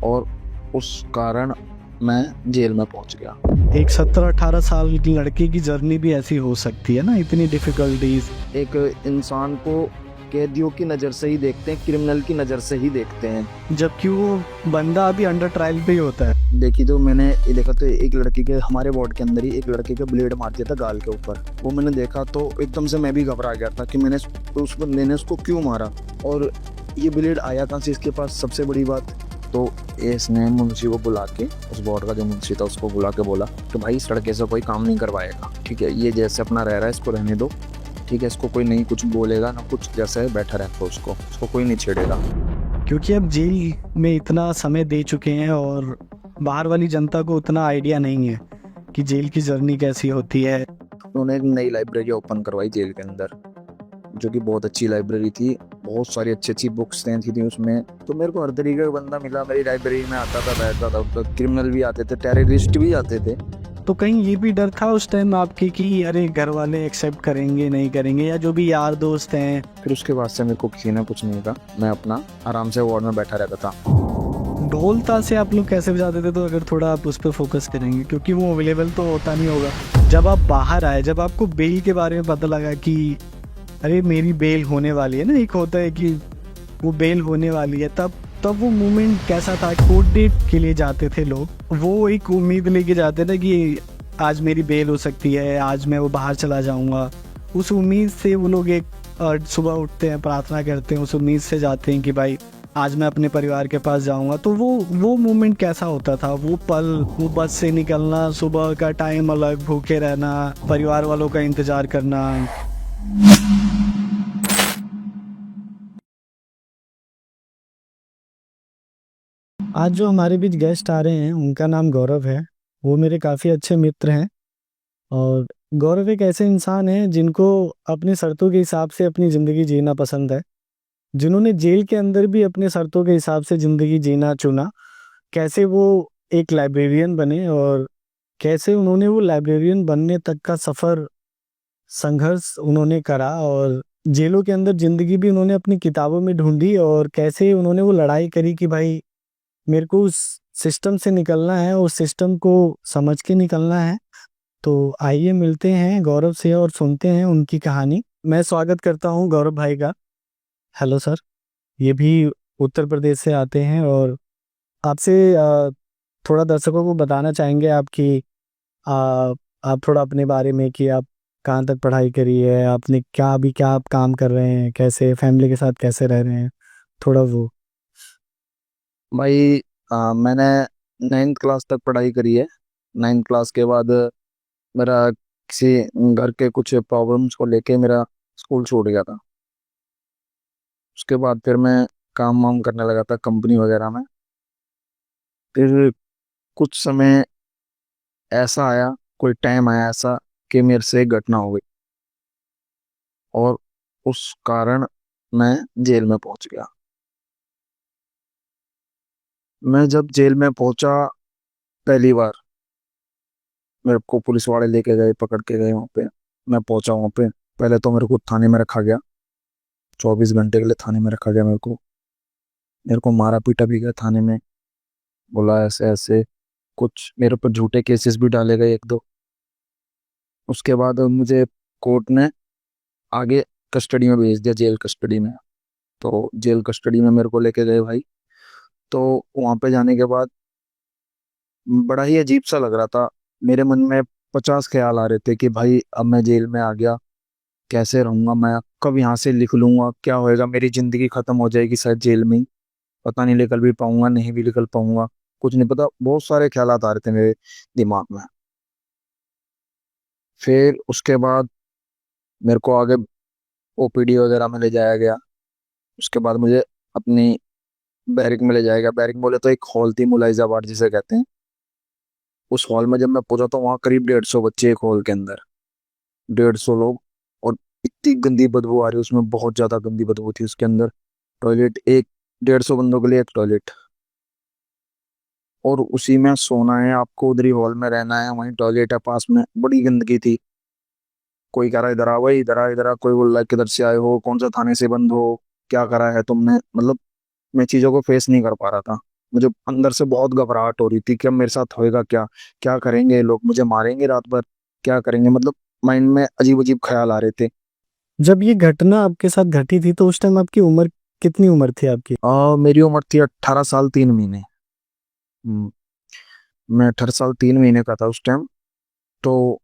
और उस कारण मैं जेल में पहुंच गया। एक 17-18 साल की लड़के की जर्नी भी ऐसी हो सकती है ना, इतनी डिफिकल्टीज। एक इंसान को कैदियों की नज़र से ही देखते हैं, क्रिमिनल की नज़र से ही देखते हैं। जबकि वो बंदा अभी अंडर ट्रायल पे ही होता है। देखी तो मैंने ये देखा तो एक लड़के के, हमारे वार्ड के अंदर ही एक लड़के के ब्लेड मार दिया था गाल के ऊपर। वो मैंने देखा तो एकदम से मैं भी घबरा गया था कि मैंने उस बंदे ने उसको क्यों मारा और ये ब्लेड आया कहाँ से इसके पास। सबसे बड़ी बात तो इसने मुंशी को बुला के, उस वार्ड का जो मुंशी था उसको बुला के बोला कि भाई इस लड़के से कोई काम नहीं करवाएगा, ठीक है, ये जैसे अपना रह रहा है इसको रहने दो, ठीक है, इसको कोई नहीं कुछ बोलेगा ना कुछ, जैसे बैठा रहता उसको कोई नहीं छेड़ेगा। क्योंकि अब जेल में इतना समय दे चुके हैं और बाहर वाली जनता को उतना आइडिया नहीं है कि जेल की जर्नी कैसी होती है। उन्होंने एक नई लाइब्रेरी ओपन करवाई जेल के अंदर, जो कि बहुत अच्छी लाइब्रेरी थी, बहुत सारी अच्छी अच्छी बुक्स थी उसमें। तो मेरे को हर तरीके का बंदा मिला, मेरी लाइब्रेरी में आता था, बैठता था। तो क्रिमिनल भी आते थे, टेररिस्ट भी आते थे। तो कहीं ये भी डर था उस टाइम आपके कि अरे घर वाले एक्सेप्ट करेंगे नहीं करेंगे, या जो भी यार दोस्त हैं? फिर उसके बाद से मेरे को किसी ने कुछ नहीं कहा, मैं अपना आराम से वार्ड में बैठा रहता था। ढोल ताशे आप लोग कैसे बजाते थे? तो अगर थोड़ा आप उस पर फोकस करेंगे, क्योंकि वो अवेलेबल तो होता नहीं होगा। जब आप बाहर आए, जब आपको बेल के बारे में पता लगा कि अरे मेरी बेल होने वाली है ना, एक होता है कि वो बेल होने वाली है, तब तब वो मोमेंट कैसा था? कोर्ट डेट के लिए जाते थे लोग, वो एक उम्मीद लेके जाते थे कि आज मेरी बेल हो सकती है, आज मैं वो बाहर चला जाऊंगा। उस उम्मीद से वो लोग एक सुबह उठते हैं, प्रार्थना करते हैं, उस उम्मीद से जाते हैं कि भाई आज मैं अपने परिवार के पास जाऊंगा। तो वो मोमेंट कैसा होता था? वो पल, वो बस से निकलना, सुबह का टाइम अलग, भूखे रहना, परिवार वालों का इंतजार करना। आज जो हमारे बीच गेस्ट आ रहे हैं उनका नाम गौरव है। वो मेरे काफ़ी अच्छे मित्र हैं। और गौरव एक ऐसे इंसान हैं जिनको अपनी शर्तों के हिसाब से अपनी ज़िंदगी जीना पसंद है, जिन्होंने जेल के अंदर भी अपने शर्तों के हिसाब से ज़िंदगी जीना चुना। कैसे वो एक लाइब्रेरियन बने और कैसे उन्होंने वो लाइब्रेरियन बनने तक का सफ़र, संघर्ष उन्होंने करा, और जेलों के अंदर ज़िंदगी भी उन्होंने अपनी किताबों में ढूंढी, और कैसे उन्होंने वो लड़ाई करी कि भाई मेरे को उस सिस्टम से निकलना है, उस सिस्टम को समझ के निकलना है। तो आइए मिलते हैं गौरव से और सुनते हैं उनकी कहानी। मैं स्वागत करता हूं गौरव भाई का। Hello sir. ये भी उत्तर प्रदेश से आते हैं और आपसे थोड़ा दर्शकों को बताना चाहेंगे आपकी, आप थोड़ा अपने बारे में कि आप कहाँ तक पढ़ाई करी है, आपने क्या, अभी क्या आप काम कर रहे हैं, कैसे फैमिली के साथ कैसे रह रहे हैं, थोड़ा वो। भाई मैंने 9th क्लास तक पढ़ाई करी है। 9th क्लास के बाद मेरा किसी घर के कुछ प्रॉब्लम्स को लेके मेरा स्कूल छूट गया था। उसके बाद फिर मैं काम वाम करने लगा था कंपनी वगैरह में। फिर कुछ समय ऐसा आया, कोई टाइम आया ऐसा कि मेरे से एक घटना हो गई और उस कारण मैं जेल में पहुंच गया। मैं जब जेल में पहुंचा पहली बार, मेरे को पुलिस वाले लेके गए, पकड़ के गए वहाँ पे। मैं पहुंचा वहाँ पे, पहले तो मेरे को थाने में रखा गया। 24 घंटे के लिए थाने में रखा गया। मेरे को मारा पीटा भी गया थाने में। बोला ऐसे ऐसे, कुछ मेरे ऊपर झूठे केसेस भी डाले गए एक दो। उसके बाद मुझे कोर्ट ने आगे कस्टडी में भेज दिया, जेल कस्टडी में। तो जेल कस्टडी में मेरे को लेके गए भाई। तो वहाँ पे जाने के बाद बड़ा ही अजीब सा लग रहा था। मेरे मन में 50 ख्याल आ रहे थे कि भाई अब मैं जेल में आ गया, कैसे रहूंगा मैं, कब यहाँ से निकलूंगा, लूंगा, क्या होएगा, मेरी जिंदगी खत्म हो जाएगी शायद जेल में ही, पता नहीं निकल भी पाऊंगा नहीं भी निकल पाऊंगा, कुछ नहीं पता। बहुत सारे ख्यालात आ रहे थे मेरे दिमाग में। फिर उसके बाद मेरे को आगे ओपीडी वगैरह में ले जाया गया। उसके बाद मुझे अपनी बैरिक में ले जाया गया। बैरिक बोले तो एक हॉल थी, मुलाइजाबाद जिसे कहते हैं। उस हॉल में जब मैं पहुंचा तो वहाँ करीब 150 बच्चे एक हॉल के अंदर, 150 लोग। और इतनी गंदी बदबू आ रही उसमें, बहुत ज्यादा गंदी बदबू थी उसके अंदर। टॉयलेट एक, 150 बंदों के लिए एक टॉयलेट, और उसी में सोना है आपको, उधर ही हॉल में रहना है, वहीं टॉयलेट है पास में। बड़ी गंदगी थी। कोई कह रहा है इधर आ भाई, इधर आ इधर आ, कोई बोल रहा है किधर से आए हो, कौन सा थाने से बंद हो, क्या करा है तुमने, मतलब मैं चीजों को फेस नहीं कर पा रहा था। मुझे अंदर से बहुत घबराहट हो रही थी कि अब मेरे साथ होएगा क्या, क्या करेंगे ये लोग, मुझे मारेंगे रात भर, क्या करेंगे, मतलब माइंड में अजीब अजीब ख्याल आ रहे थे। जब ये घटना आपके साथ घटी थी तो उस टाइम आपकी उम्र कितनी उम्र थी आपकी? मेरी उम्र थी 18 साल 3 महीने। हम्म, मैं 18 साल 3 महीने का था उस टाइम। तो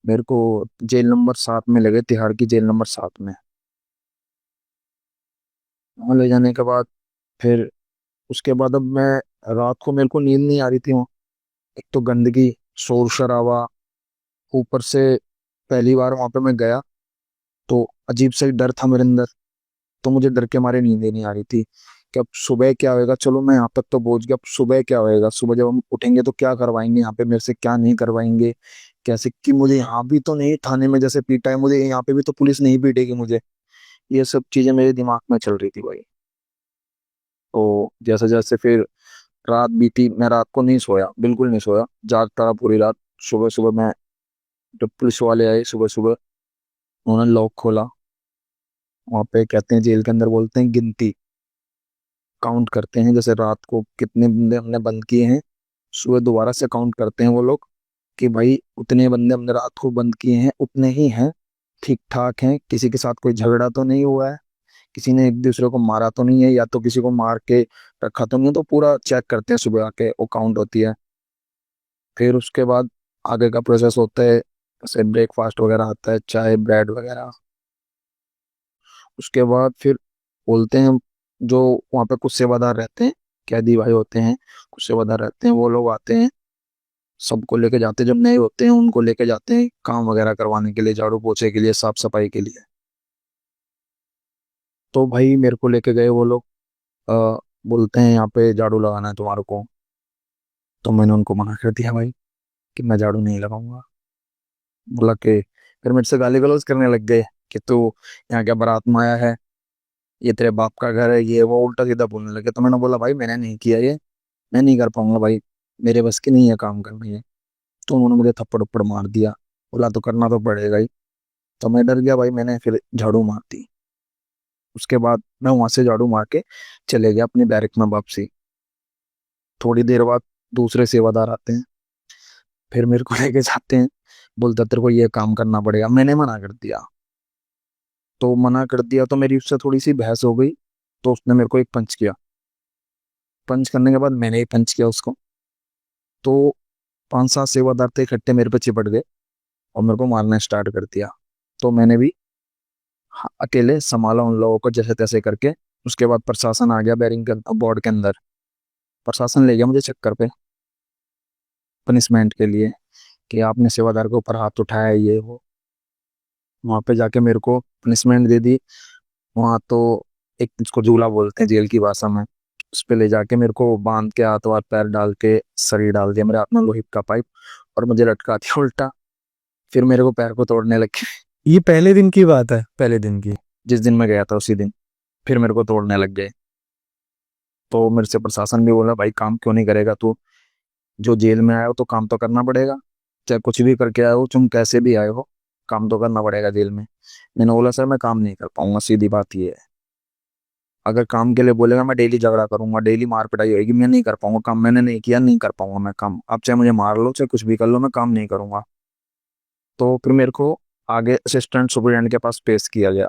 मेरे को जेल नंबर 7 में लगे, तिहाड़ की जेल नंबर 7 में। वहाँ ले जाने के बाद फिर उसके बाद अब मैं, रात को मेरे को नींद नहीं आ रही थी वहाँ। एक तो गंदगी, शोर शराबा, ऊपर से पहली बार वहां पे मैं गया तो अजीब सा ही डर था मेरे अंदर। तो मुझे डर के मारे नींद ही नहीं आ रही थी कि अब सुबह क्या होएगा। चलो मैं यहाँ तक तो पहुंच गया, अब सुबह क्या होएगा, सुबह जब हम उठेंगे तो क्या करवाएंगे यहाँ पे मेरे से, क्या नहीं करवाएंगे, कैसे, कि मुझे यहाँ भी तो नहीं थाने में जैसे पीटा है मुझे, यहाँ पे भी तो पुलिस नहीं पीटेगी मुझे। ये सब चीजें मेरे दिमाग में चल रही थी भाई। तो जैसे जैसे फिर रात बीती, मैं रात को नहीं सोया, बिल्कुल नहीं सोया, जागता रहा पूरी रात। सुबह सुबह मैं, जब पुलिस वाले आए सुबह सुबह, उन्होंने लॉक खोला। वहां पे कहते हैं जेल के अंदर बोलते हैं गिनती, काउंट करते हैं, जैसे रात को कितने बंदे हमने बंद किए हैं, सुबह दोबारा से काउंट करते हैं वो लोग कि भाई उतने बंदे हमने रात को बंद किए हैं, उतने ही हैं, ठीक ठाक हैं, किसी के साथ कोई झगड़ा तो नहीं हुआ है, किसी ने एक दूसरे को मारा तो नहीं है, या तो किसी को मार के रखा तो नहीं है। तो पूरा चेक करते हैं सुबह आके, वो काउंट होती है। फिर उसके बाद आगे का प्रोसेस होता है, जैसे ब्रेकफास्ट वगैरह आता है, चाय ब्रेड वगैरह। उसके बाद फिर बोलते हैं, जो वहाँ पे कुछ सेवादार रहते हैं, कैदी भाई होते हैं, कुछ सेवादार रहते हैं, वो लोग आते हैं, सबको लेके जाते हैं, जब नए होते हैं उनको लेके जाते हैं काम वगैरह करवाने के लिए, झाड़ू पोछे के लिए, साफ सफाई के लिए। तो भाई मेरे को लेके गए वो लोग, अ, बोलते हैं यहाँ पे झाड़ू लगाना है तुम्हारे को। तो मैंने उनको मना कर दिया भाई कि मैं झाड़ू नहीं लगाऊंगा। बोला कि, फिर मेरे से गाली गलौज करने लग गए कि तू यहाँ क्या बारात में आया है, ये तेरे बाप का घर है, ये वो उल्टा सीधा बोलने लगे। तो मैंने बोला भाई मैंने नहीं किया ये, मैं नहीं कर पाऊंगा भाई, मेरे बस की नहीं है काम करना ये। तो उन्होंने मुझे थप्पड़ उप्पड़ मार दिया। बोला तो करना तो पड़ेगा ही। तो मैं डर गया भाई, मैंने फिर झाड़ू मार दी। उसके बाद मैं वहां से झाड़ू मार के चले गया अपनी बैरक में वापसी। थोड़ी देर बाद दूसरे सेवादार आते हैं, फिर मेरे को लेके जाते हैं, बोलता तेरे को ये काम करना पड़ेगा। मैंने मना कर दिया। तो मना कर दिया तो मेरी उससे थोड़ी सी बहस हो गई। तो उसने मेरे को एक पंच किया। पंच करने के बाद मैंने ही पंच किया उसको। तो 5-7 सेवादार थे इकट्ठे, मेरे पे चिपट गए और मेरे को मारना स्टार्ट कर दिया। तो मैंने भी अकेले संभाला उन लोगों को जैसे तैसे करके। उसके बाद प्रशासन आ गया बैरिंग के बोर्ड के अंदर। प्रशासन ले गया मुझे चक्कर पे, पनिशमेंट के लिए, कि आपने सेवादार के ऊपर हाथ उठाया है, ये वो। वहां पे जाके मेरे को पनिशमेंट दे दी। वहां तो एक इसको झूला बोलते हैं जेल की भाषा में, उस पे ले जाके मेरे को बांध के हाथ वाथ पैर डाल के सरी डाल दिया मेरे हाथ में लोहे का पाइप, और मुझे लटका दिया उल्टा। फिर मेरे को पैर को तोड़ने लगे। ये पहले दिन की बात है? पहले दिन की, जिस दिन मैं गया था उसी दिन फिर मेरे को तोड़ने लग गए। तो मेरे से प्रशासन भी बोला भाई काम क्यों नहीं करेगा तू, जो जेल में आया हो तो काम तो करना पड़ेगा, चाहे कुछ भी करके आए हो, तुम कैसे भी आए हो, काम तो करना पड़ेगा जेल में। मैंने बोला सर मैं काम नहीं कर पाऊंगा, सीधी बात ये है। अगर काम के लिए बोलेगा मैं डेली झगड़ा करूंगा, डेली मार पिटाई होगी, मैं नहीं कर पाऊंगा काम, मैंने नहीं किया, नहीं कर पाऊंगा मैं काम, आप चाहे मुझे मार लो चाहे कुछ भी कर लो, मैं काम नहीं करूंगा। तो फिर मेरे को आगे असिस्टेंट सुपरिटेंडेंट के पास पेश किया गया।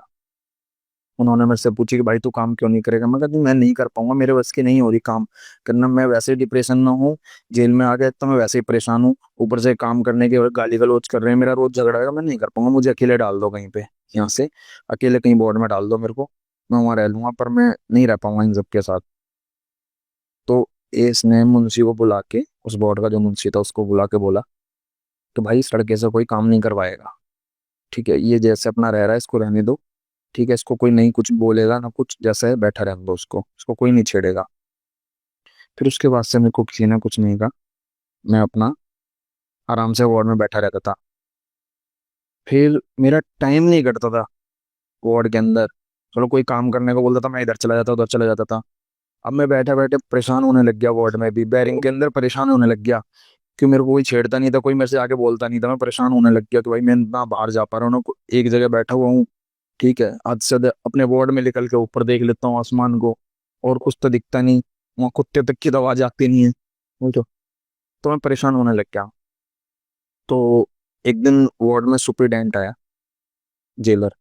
उन्होंने मेरे से पूछी कि भाई तू काम क्यों नहीं करेगा। मैं कहती मैं नहीं कर पाऊंगा, मेरे बस की नहीं हो रही काम करना, मैं वैसे ही डिप्रेशन में हूँ, जेल में आ गया तो मैं वैसे ही परेशान हूँ, ऊपर से काम करने के गाली गलौज कर रहे हैं, मेरा रोज झगड़ा है, मैं नहीं कर पाऊंगा, मुझे अकेले डाल दो कहीं पे, यहाँ से अकेले कहीं बोर्ड में डाल दो मेरे को, मैं वहां रह लूंगा, पर मैं नहीं रह पाऊंगा इन सबके साथ। तो एस ने मुंशी को बुला के, उस बोर्ड का जो मुंशी था उसको बुला के बोला कि भाई इस लड़के से कोई काम नहीं करवाएगा, ठीक है, ये जैसे अपना रह रहा है इसको रहने दो, ठीक है, इसको कोई नहीं कुछ बोलेगा ना कुछ, जैसा है बैठा रहने दो उसको, इसको कोई नहीं छेड़ेगा। फिर उसके बाद से मेरे को किसी ने कुछ नहीं कहा, मैं अपना आराम से वार्ड में बैठा रहता था। फिर मेरा टाइम नहीं कटता था वार्ड के अंदर। चलो कोई काम करने को बोलता था, मैं इधर चला जाता उधर चला जाता था। अब मैं बैठे बैठे परेशान होने लग गया, वार्ड में भी बैरिंग के अंदर परेशान होने लग गया, कि मेरे को कोई छेड़ता नहीं था, कोई मेरे से आके बोलता नहीं था, मैं परेशान होने लग गया कि भाई मैं ना बाहर जा पा रहा हूँ ना एक जगह बैठा हुआ हूँ। ठीक है, आज से अपने वार्ड में निकल के ऊपर देख लेता हूँ आसमान को, और कुछ तो दिखता नहीं, वहाँ कुत्ते तक की तो आवाज आती नहीं है। वो तो मैं परेशान होने लग गया। तो एक दिन वार्ड में सुपरिटेंडेंट आया, जेलर।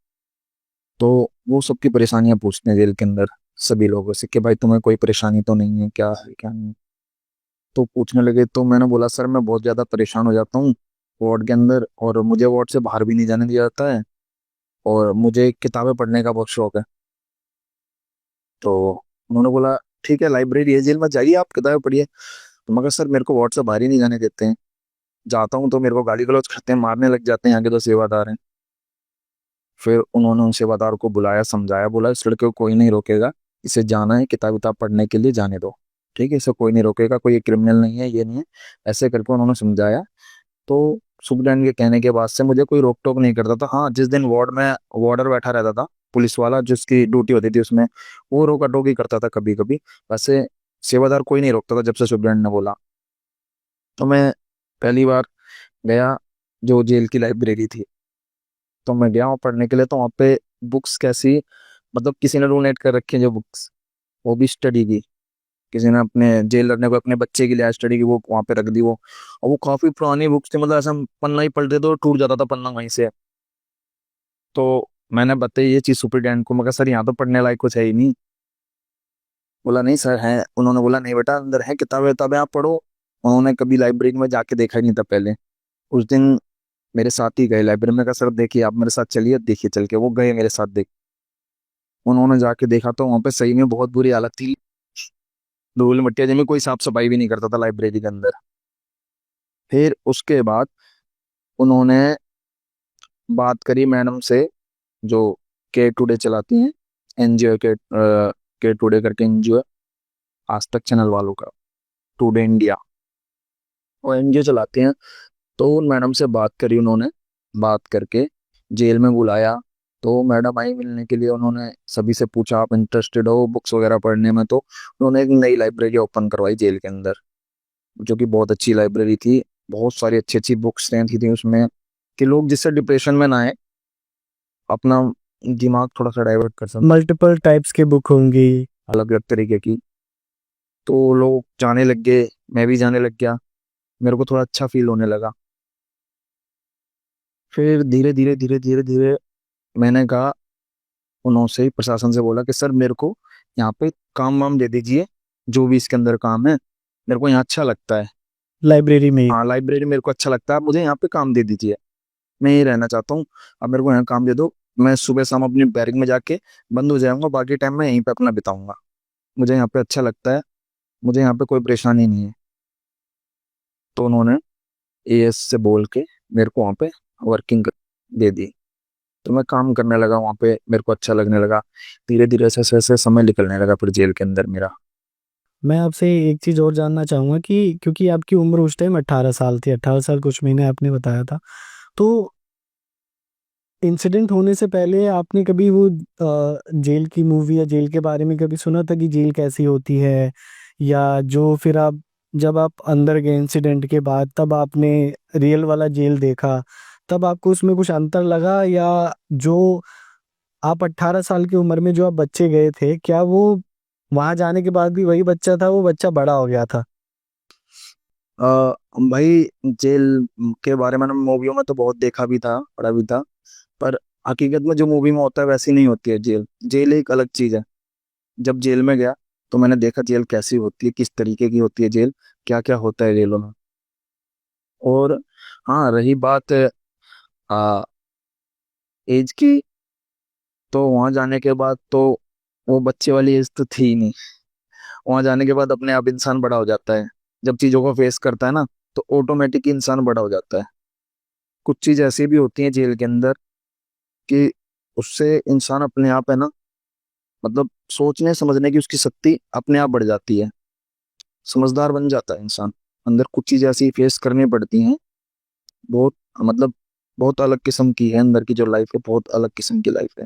तो वो सबकी परेशानियां पूछते हैं जेल के अंदर सभी लोगों से कि भाई तुम्हें कोई परेशानी तो नहीं है, क्या है क्या नहीं है। तो पूछने लगे तो मैंने बोला सर मैं बहुत ज्यादा परेशान हो जाता हूँ वार्ड के अंदर, और मुझे वार्ड से बाहर भी नहीं जाने दिया जाता है, और मुझे किताबें पढ़ने का बहुत शौक है। तो उन्होंने बोला ठीक है लाइब्रेरी है जेल में, जाइए आप किताबें पढ़िए। तो मगर सर मेरे को वार्ड से बाहर ही नहीं जाने देते हैं, जाता हूँ तो मेरे को गाली गलौज करते हैं, मारने लग जाते हैं, आगे तो सेवादार हैं। फिर उन्होंने उन सेवादार को बुलाया, समझाया, बोला इस लड़के को कोई नहीं रोकेगा, इसे जाना है किताब किताब पढ़ने के लिए, जाने दो, ठीक है, इसे कोई नहीं रोकेगा, कोई क्रिमिनल नहीं है, ये नहीं है। ऐसे करके उन्होंने समझाया। तो सुप्रीटेंडेंट के कहने के बाद से मुझे कोई रोक टोक नहीं करता था। हाँ, जिस दिन वार्ड में वार्डर बैठा रहता था, पुलिस वाला जिसकी ड्यूटी होती थी उसमें, वो रोका टोकी करता था कभी कभी। वैसे सेवादार कोई नहीं रोकता था जब से सुप्रीटेंडेंट ने बोला। तो मैं पहली बार गया जो जेल की लाइब्रेरी थी, तो मैं गया वहाँ पढ़ने के लिए। तो वहाँ पे बुक्स कैसी, मतलब किसी ने डोनेट कर रखी है जो बुक्स, वो भी स्टडी की, किसी ने अपने जेलर ने को अपने बच्चे के लिए स्टडी की, वो वहाँ पे रख दी वो। और वो काफी पुरानी बुक्स थी, मतलब ऐसा हम पन्ना ही पढ़ते तो टूट जाता था पन्ना वहीं से। तो मैंने बताई ये चीज सुपरिटेंडेंट को, मगर सर यहाँ तो पढ़ने लायक कुछ है ही नहीं। बोला नहीं सर है। उन्होंने बोला नहीं बेटा अंदर है किताबें, किताबें आप पढ़ो। उन्होंने कभी लाइब्रेरी में जाके देखा ही नहीं था पहले। उस दिन मेरे साथ ही गए लाइब्रेरी में, कहा सर देखिए आप मेरे साथ चलिए, देखिए चल के वो गए मेरे साथ देख। उन्होंने जाके देखा तो वहां पे सही में बहुत बुरी हालत थी, धूल मिट्टी जमी, कोई साफ सफाई भी नहीं करता था लाइब्रेरी के अंदर। फिर उसके बाद उन्होंने बात करी मैडम से, जो के टुडे चलाती हैं, एनजीओ के टुडे करके एनजीओ, आज तक चैनल वालों का, टुडे इंडिया, वो एनजीओ चलाते हैं। तो उन मैडम से बात करी उन्होंने, बात करके जेल में बुलाया। तो मैडम आई मिलने के लिए, उन्होंने सभी से पूछा आप इंटरेस्टेड हो बुक्स वगैरह पढ़ने में, तो उन्होंने एक नई लाइब्रेरी ओपन करवाई जेल के अंदर, जो कि बहुत अच्छी लाइब्रेरी थी। बहुत सारी अच्छी अच्छी बुक्स रहती थी उसमें, कि लोग जिससे डिप्रेशन में ना आए, अपना दिमाग थोड़ा सा डाइवर्ट कर सकें, मल्टीपल टाइप्स की बुक होंगी। अलग अलग तरीके की। तो लोग जाने लग गए, मैं भी जाने लग गया, मेरे को थोड़ा अच्छा फील होने लगा। फिर धीरे धीरे धीरे धीरे धीरे मैंने कहा, उन्होंने प्रशासन से बोला कि सर मेरे को यहाँ पे काम वाम दे दीजिए, जो भी इसके अंदर काम है, मेरे को यहाँ अच्छा लगता है। लाइब्रेरी में ही। हाँ लाइब्रेरी मेरे को अच्छा लगता है, आप मुझे यहाँ पे काम दे दीजिए, मैं यही रहना चाहता हूँ, अब मेरे को यहाँ काम दे दो। मैं सुबह शाम अपनी बैरिक में जाके बंद हो जाऊंगा, बाकी टाइम मैं यहीं पे अपना बिताऊंगा, मुझे यहाँ पे अच्छा लगता है, मुझे यहाँ पे कोई परेशानी नहीं है। तो उन्होंने एएस से बोल के मेरे को वहाँ पे वर्किंग दे दी। तो मैं काम करने लगा वहाँ पे, मेरे को अच्छा लगने लगा। धीरे धीरे ऐसे ऐसे ऐसे समय निकलने लगा फिर जेल के अंदर मेरा। मैं आपसे एक चीज़ और जानना चाहूँगा कि क्योंकि आपकी उम्र उस टाइम 18 साल थी, 18 साल कुछ महीने आपने बताया था। तो इंसिडेंट होने से पहले आपने कभी वो जेल की मूवी या जेल के बारे में कभी सुना था कि जेल कैसी होती है? या जो फिर आप जब आप अंदर गए इंसिडेंट के बाद तब आपने रियल वाला जेल देखा, तब आपको उसमें कुछ अंतर लगा? या जो आप 18 साल की उम्र में जो आप बच्चे गए थे, क्या वो वहाँ जाने के बाद भी वही बच्चा था, वो बच्चा बड़ा हो गया था? अ, भाई जेल के बारे में मूवियों में तो बहुत देखा भी था, पढ़ा भी था, पर हकीकत में जो मूवी में होता है वैसी नहीं होती है जेल। जेल एक अलग चीज है। जब जेल में गया तो मैंने देखा जेल कैसी होती है, किस तरीके की होती है जेल, क्या क्या होता है जेलों में। और हाँ रही बात आ, एज की, तो वहां जाने के बाद तो वो बच्चे वाली एज तो थी ही नहीं। वहां जाने के बाद अपने आप इंसान बड़ा हो जाता है, जब चीजों को फेस करता है ना, तो ऑटोमेटिक इंसान बड़ा हो जाता है। कुछ चीज ऐसी भी होती है जेल के अंदर कि उससे इंसान अपने आप है ना, मतलब सोचने समझने की उसकी शक्ति अपने आप बढ़ जाती है, समझदार बन जाता है इंसान। अंदर कुछ चीजें ऐसी फेस करनी पड़ती हैं, बहुत, मतलब बहुत अलग किस्म की है अंदर की जो लाइफ है, बहुत अलग किस्म की लाइफ है।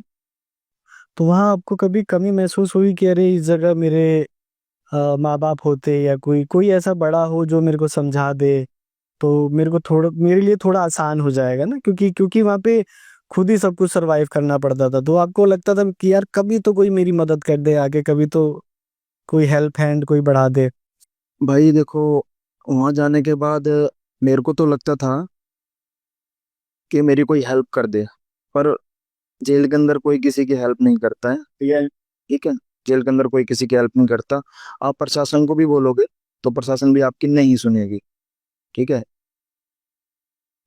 तो वहाँ आपको कभी कमी महसूस हुई कि अरे इस जगह मेरे माँ बाप होते या कोई कोई ऐसा बड़ा हो जो मेरे को समझा दे, तो मेरे को थोड़ा मेरे लिए थोड़ा आसान हो जाएगा ना, क्योंकि क्योंकि वहाँ पे खुद ही सब कुछ सरवाइव करना पड़ता था। तो आपको लगता था कि यार कभी तो कोई मेरी मदद कर दे आगे, कभी तो कोई हेल्प हैंड कोई बढ़ा दे। भाई देखो, वहां जाने के बाद मेरे को तो लगता था कि मेरी कोई हेल्प कर दे, पर जेल के अंदर कोई किसी की हेल्प नहीं करता है। ठीक है, जेल के अंदर कोई किसी की हेल्प नहीं करता। आप प्रशासन को भी बोलोगे तो प्रशासन भी आपकी नहीं सुनेगी। ठीक है,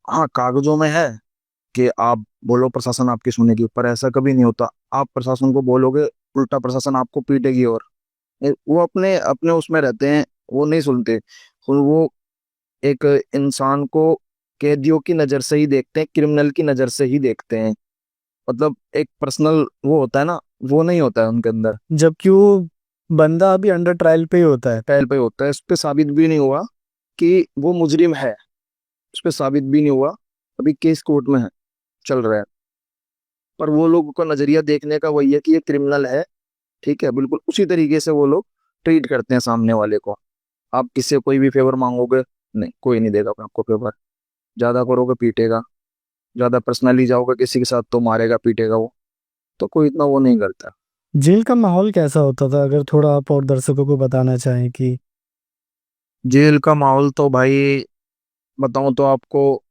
हाँ कागजों में है कि आप बोलो प्रशासन आपकी सुनेगी, पर ऐसा कभी नहीं होता। आप प्रशासन को बोलोगे, उल्टा प्रशासन आपको पीटेगी। और वो अपने अपने उसमें रहते हैं, वो नहीं सुनते। वो एक इंसान को कैदियों की नजर से ही देखते हैं, क्रिमिनल की नजर से ही देखते हैं। मतलब एक पर्सनल वो होता है ना, वो नहीं होता है उनके अंदर। जबकि वो बंदा अभी अंडर ट्रायल पे ही होता है। ट्रायल पे होता है, इस पे साबित भी नहीं हुआ कि वो मुजरिम है। इस पे साबित भी नहीं हुआ, अभी केस कोर्ट में है, चल रहा है। पर वो लोगों का नजरिया देखने का वही है कि ये क्रिमिनल है। ठीक है, बिल्कुल उसी तरीके से वो लोग ट्रीट करते हैं सामने वाले को। आप किसी से कोई भी फेवर मांगोगे, नहीं कोई नहीं देगा आपको फेवर। ज्यादा करोगे पीटेगा, ज्यादा पर्सनली जाओगे किसी के साथ तो मारेगा पीटेगा वो। तो कोई इतना वो नहीं करता। जेल का माहौल कैसा होता था, अगर थोड़ा आप और दर्शकों को बताना चाहें कि। जेल का माहौल तो भाई बताऊं तो आपको,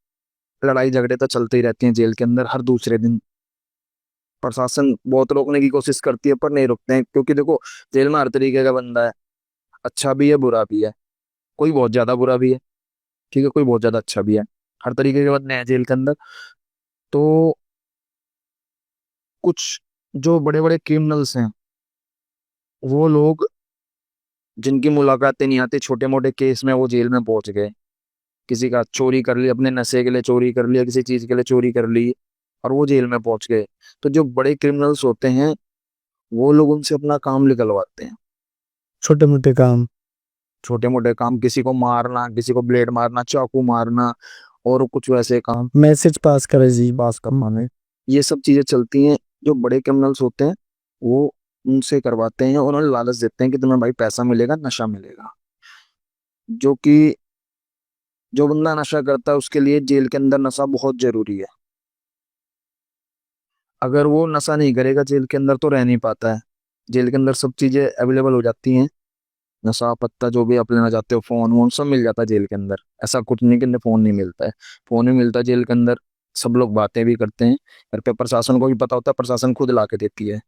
लड़ाई झगड़े तो चलते ही रहते हैं जेल के अंदर हर दूसरे दिन। प्रशासन बहुत रोकने की कोशिश करती है पर नहीं रुकते हैं, क्योंकि देखो जेल में हर तरीके का बंदा है। अच्छा भी है बुरा भी है, कोई बहुत ज्यादा बुरा भी है। ठीक है, कोई बहुत ज्यादा अच्छा भी है। हर तरीके के बंदे हैं जेल के अंदर। तो कुछ जो बड़े बड़े क्रिमिनल्स हैं, वो लोग जिनकी मुलाकातें नहीं आती, छोटे मोटे केस में वो जेल में पहुंच गए। किसी का चोरी कर ली, अपने नशे के लिए चोरी कर लिया, किसी चीज के लिए चोरी कर ली, और वो जेल में पहुंच गए। तो जो बड़े क्रिमिनल्स होते हैं, वो लोग उनसे अपना काम निकलवाते हैं। छोटे मोटे काम। छोटे मोटे काम, किसी को मारना, किसी को ब्लेड मारना, चाकू मारना, और कुछ वैसे काम, मैसेज पास करे जी। पास करवाने, ये सब चीजें चलती हैं। जो बड़े क्रिमिनल्स होते हैं, वो उनसे करवाते हैं और उन्हें लालच देते हैं कि तुम्हें भाई पैसा मिलेगा, नशा मिलेगा। जो कि जो बंदा नशा करता है उसके लिए जेल के अंदर नशा बहुत जरूरी है। अगर वो नशा नहीं करेगा जेल के अंदर तो रह नहीं पाता है। जेल के अंदर सब चीजें अवेलेबल हो जाती हैं, नशा पत्ता जो भी आप लेना चाहते हो, फोन वोन सब मिल जाता है जेल के अंदर। ऐसा कुछ नहीं कि फोन नहीं मिलता है, फोन भी मिलता है जेल के अंदर। सब लोग बातें भी करते हैं घर पे, प्रशासन को भी पता होता है, प्रशासन खुद ला के देती है।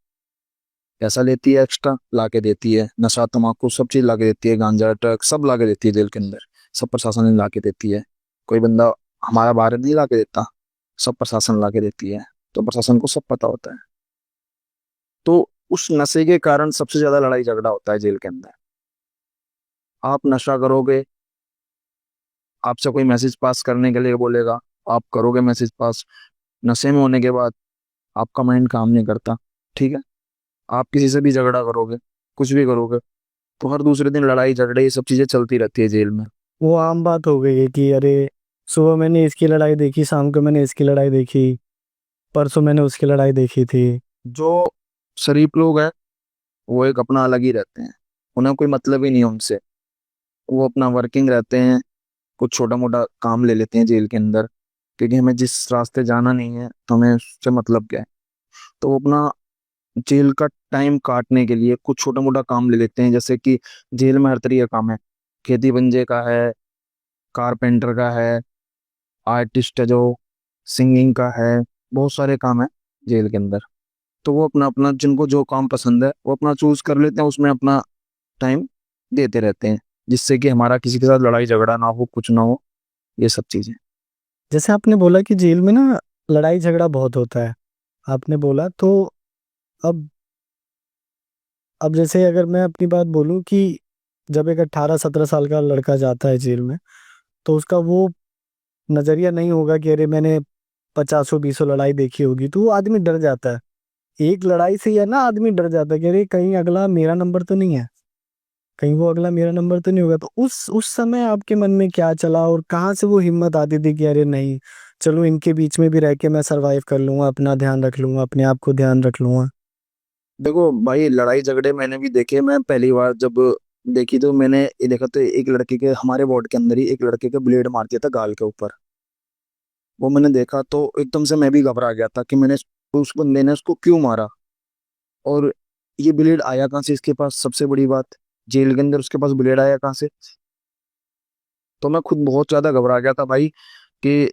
पैसा लेती है, एक्स्ट्रा ला के देती है, नशा तम्बाकू सब चीज ला के देती है, गांजा ट्रक सब ला के देती है जेल के अंदर। सब प्रशासन ने ला के देती है। कोई बंदा हमारा बाहर नहीं ला के देता, सब प्रशासन ला के देती है। तो प्रशासन को सब पता होता है। तो उस नशे के कारण सबसे ज्यादा लड़ाई झगड़ा होता है जेल के अंदर। आप नशा करोगे, आपसे कोई मैसेज पास करने के लिए बोलेगा, आप करोगे मैसेज पास। नशे में होने के बाद आपका माइंड काम नहीं करता। ठीक है, आप किसी से भी झगड़ा करोगे, कुछ भी करोगे, तो हर दूसरे दिन लड़ाई झगड़े ये सब चीजें चलती रहती है जेल में। वो आम बात हो गई है कि अरे सुबह मैंने इसकी लड़ाई देखी, शाम को मैंने इसकी लड़ाई देखी, परसों मैंने उसकी लड़ाई देखी थी। जो शरीफ लोग हैं, वो एक अपना अलग ही रहते हैं। उन्हें कोई मतलब ही नहीं है उनसे। वो अपना वर्किंग रहते हैं, कुछ छोटा मोटा काम ले लेते हैं जेल के अंदर, क्योंकि हमें जिस रास्ते जाना नहीं है तो हमें उससे मतलब क्या है। तो वो अपना जेल का टाइम काटने के लिए कुछ छोटा मोटा काम ले लेते हैं। जैसे कि जेल में हर तरीके का काम है, खेती बंजे का है, कारपेंटर का है, आर्टिस्ट है जो, सिंगिंग का है, बहुत सारे काम है जेल के अंदर। तो वो अपना अपना जिनको जो काम पसंद है वो अपना चूज कर लेते हैं, उसमें अपना टाइम देते रहते हैं, जिससे कि हमारा किसी के साथ लड़ाई झगड़ा ना हो, कुछ ना हो, ये सब चीजें। जैसे आपने बोला कि जेल में ना लड़ाई झगड़ा बहुत होता है, आपने बोला तो अब अब जैसे अगर मैं अपनी बात बोलूं कि जब एक 18-17 साल का लड़का जाता है जेल में, तो उसका वो नजरिया नहीं होगा कि अरे मैंने 50-20 लड़ाई देखी होगी, तो वो आदमी डर जाता है। एक लड़ाई से ही है ना, आदमी डर जाता है कि अरे कहीं अगला मेरा नंबर तो नहीं है, कहीं वो अगला मेरा नंबर तो नहीं होगा। तो उस समय आपके मन में क्या चला और कहाँ से वो हिम्मत आती थी कि अरे नहीं, चलो इनके बीच में भी रह के मैं सरवाइव कर लूंगा, अपना ध्यान रख लूंगा, अपने आप को ध्यान रख लूंगा। देखो भाई, लड़ाई झगड़े मैंने भी देखे। मैं पहली बार जब देखी तो मैंने ये देखा, तो एक लड़के के, हमारे वार्ड के अंदर ही एक लड़के के ब्लेड मार दिया था गाल के ऊपर। वो मैंने देखा तो एकदम से मैं भी घबरा गया था कि मैंने उस बंदे ने उसको क्यों मारा, और ये ब्लेड आया कहाँ से इसके पास, सबसे बड़ी बात। जेल के अंदर उसके पास ब्लेड आया कहाँ से? तो मैं खुद बहुत ज्यादा घबरा गया था भाई कि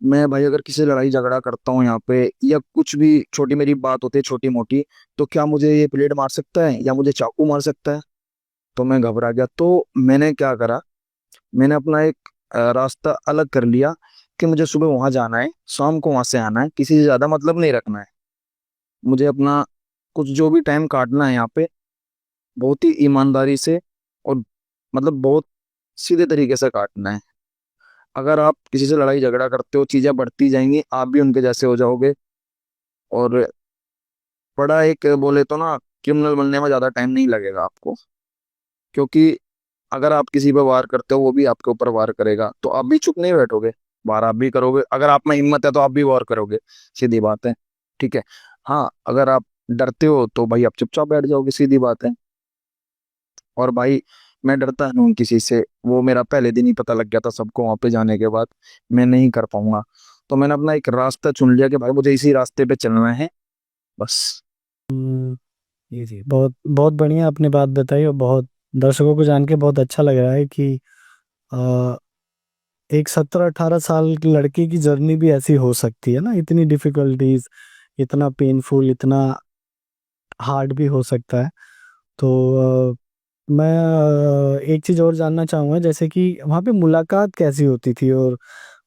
मैं भाई अगर किसी से लड़ाई झगड़ा करता हूँ यहाँ पे, या कुछ भी छोटी मेरी बात होती है छोटी मोटी, तो क्या मुझे ये ब्लेड मार सकता है या मुझे चाकू मार सकता है? तो मैं घबरा गया। तो मैंने क्या करा, मैंने अपना एक रास्ता अलग कर लिया कि मुझे सुबह वहां जाना है, शाम को वहां से आना है, किसी से ज्यादा मतलब नहीं रखना है। मुझे अपना कुछ जो भी टाइम काटना है यहाँ पे, बहुत ही ईमानदारी से और मतलब बहुत सीधे तरीके से काटना है। अगर आप किसी से लड़ाई झगड़ा करते हो, चीजें बढ़ती जाएंगी, आप भी उनके जैसे हो जाओगे। और बड़ा एक बोले तो ना, क्रिमिनल बनने में ज्यादा टाइम नहीं लगेगा आपको। क्योंकि अगर आप किसी पर वार करते हो, वो भी आपके ऊपर वार करेगा, तो आप भी चुप नहीं बैठोगे, वार आप भी करोगे। अगर आप में हिम्मत है तो आप भी वार करोगे, सीधी बात है। ठीक है। हाँ, अगर आप डरते हो तो भाई आप चुपचाप बैठ जाओगे, सीधी बात है। और भाई मैं डरता नहीं हूँ किसी से, वो मेरा पहले दिन ही पता लग गया था सबको वहां पे जाने के बाद, मैं नहीं कर पाऊंगा। तो मैंने अपना एक रास्ता चुन लिया कि भाई मुझे इसी रास्ते पे चलना है, बस। जी जी, बहुत बहुत बढ़िया आपने बात बताई, और बहुत दर्शकों को जान के बहुत अच्छा लग रहा है कि अ, एक 17-18 साल की लड़की की जर्नी भी ऐसी हो सकती है ना, इतनी डिफिकल्टीज, इतना पेनफुल, इतना हार्ड भी हो सकता है। तो मैं एक चीज़ और जानना चाहूँगा, जैसे कि वहाँ पे मुलाकात कैसी होती थी, और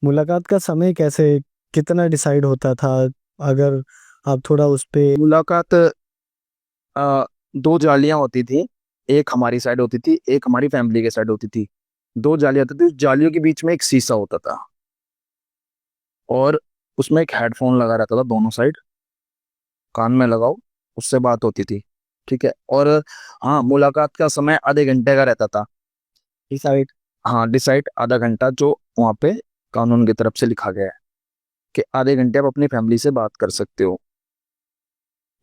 मुलाकात का समय कैसे, कितना डिसाइड होता था, अगर आप थोड़ा उस पे। मुलाकात दो जालियां होती थी, एक हमारी साइड होती थी, एक हमारी फैमिली के साइड होती थी। दो जालियां होती थी, उस जालियों के बीच में एक शीशा होता था, और उसमें एक हेडफोन लगा रहता था दोनों साइड, कान में लगाओ, उससे बात होती थी। ठीक है। और हाँ, मुलाकात का समय आधे घंटे का रहता था, डिसाइड। हाँ, डिसाइड आधा घंटा, जो वहाँ पे कानून की तरफ से लिखा गया है कि आधे घंटे आप अपनी फैमिली से बात कर सकते हो।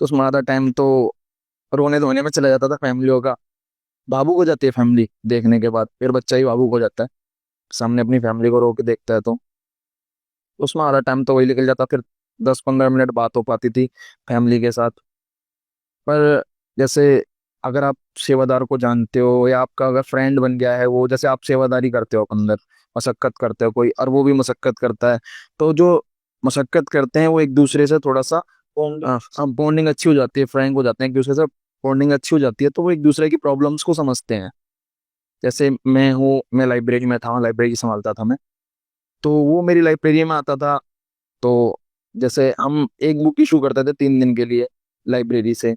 तो उसमें आधा टाइम तो रोने धोने में चला जाता था फैमिलियों का। भावुक हो जाती है फैमिली देखने के बाद, फिर बच्चा ही भावुक हो जाता है सामने अपनी फैमिली को रो के देखता है। तो उसमें आधा टाइम तो वही निकल जाता, फिर 10-15 मिनट बात हो पाती थी फैमिली के साथ। पर जैसे अगर आप सेवादार को जानते हो, या आपका अगर फ्रेंड बन गया है वो, जैसे आप सेवादारी करते हो अंदर, मशक्कत करते हो कोई, और वो भी मशक्कत करता है, तो जो मशक्कत करते हैं वो एक दूसरे से थोड़ा सा बॉन्डिंग अच्छी हो जाती है, फ्रैंक हो जाते हैं एक दूसरे से, बॉन्डिंग अच्छी हो जाती है, तो वो एक दूसरे की प्रॉब्लम्स को समझते हैं। जैसे मैं लाइब्रेरी में था, लाइब्रेरी संभालता था मैं, तो वो मेरी लाइब्रेरी में आता था। तो जैसे हम एक बुक इशू करते थे 3 दिन के लिए लाइब्रेरी से,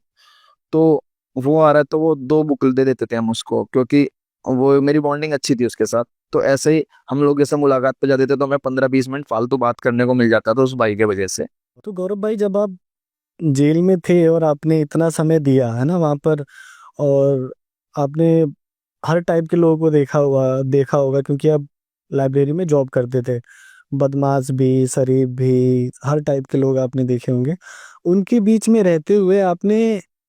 तो वो आ रहा है तो वो 2 बुक दे देते थे हम उसको, क्योंकि वो मेरी बॉन्डिंग अच्छी थी उसके साथ। तो ऐसे ही हम लोग जैसे मुलाकात पे जाते थे, तो हमें 15-20 मिनट फालतू बात करने को मिल जाता था उस भाई के वजह से। तो गौरव भाई, जब आप जेल में थे और आपने इतना समय दिया है ना वहाँ पर, और आपने हर टाइप के लोगों को देखा होगा, क्योंकि आप लाइब्रेरी में जॉब करते थे, बदमाश भी, शरीफ भी, हर टाइप के लोग आपने देखे होंगे। उनके बीच में रहते हुए आपने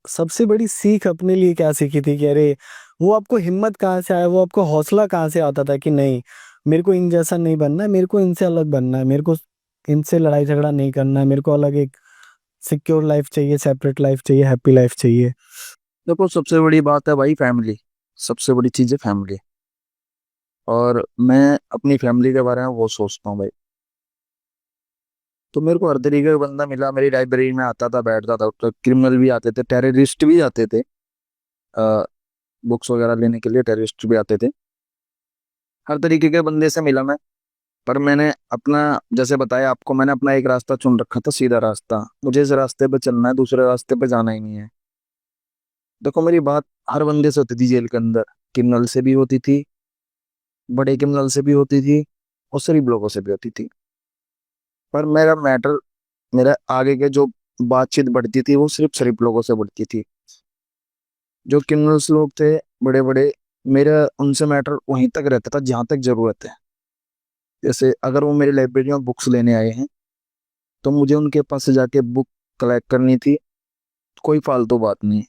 सबसे बड़ी सीख अपने लिए क्या सीखी थी, कि अरे वो आपको हिम्मत कहाँ से आया, वो आपको हौसला कहाँ से आता था कि नहीं, मेरे को इन जैसा नहीं बनना है, मेरे को इनसे अलग बनना है, मेरे को इनसे लड़ाई झगड़ा नहीं करना है, मेरे को अलग एक सिक्योर लाइफ चाहिए, सेपरेट लाइफ चाहिए, हैप्पी लाइफ चाहिए। देखो, सबसे बड़ी बात है भाई फैमिली, सबसे बड़ी चीज है फैमिली। और मैं अपनी फैमिली के बारे में वो सोचता हूँ भाई। तो मेरे को हर तरीके का बंदा मिला, मेरी लाइब्रेरी में आता था, बैठता था, तो क्रिमिनल भी आते थे, टेररिस्ट भी आते थे, बुक्स वगैरह लेने के लिए टेररिस्ट भी आते थे। हर तरीके के बंदे से मिला मैं। पर मैंने अपना, जैसे बताया आपको, मैंने अपना एक रास्ता चुन रखा था, सीधा रास्ता। मुझे इस रास्ते पे चलना है, दूसरे रास्ते पे जाना ही नहीं है। देखो, मेरी बात हर बंदे से होती थी जेल के अंदर, क्रिमिनल से भी होती थी, बड़े क्रिमिनल से भी होती थी, और शरीफ लोगों से भी होती थी। पर मेरा मैटर, मेरा आगे के जो बातचीत बढ़ती थी वो सिर्फ शरीफ लोगों से बढ़ती थी। जो क्रिमिनल्स लोग थे बड़े बड़े, मेरा उनसे मैटर वहीं तक रहता था जहां तक जरूरत है। जैसे अगर वो मेरी लाइब्रेरी में बुक्स लेने आए हैं, तो मुझे उनके पास से जाके बुक कलेक्ट करनी थी। कोई फालतू बात नहीं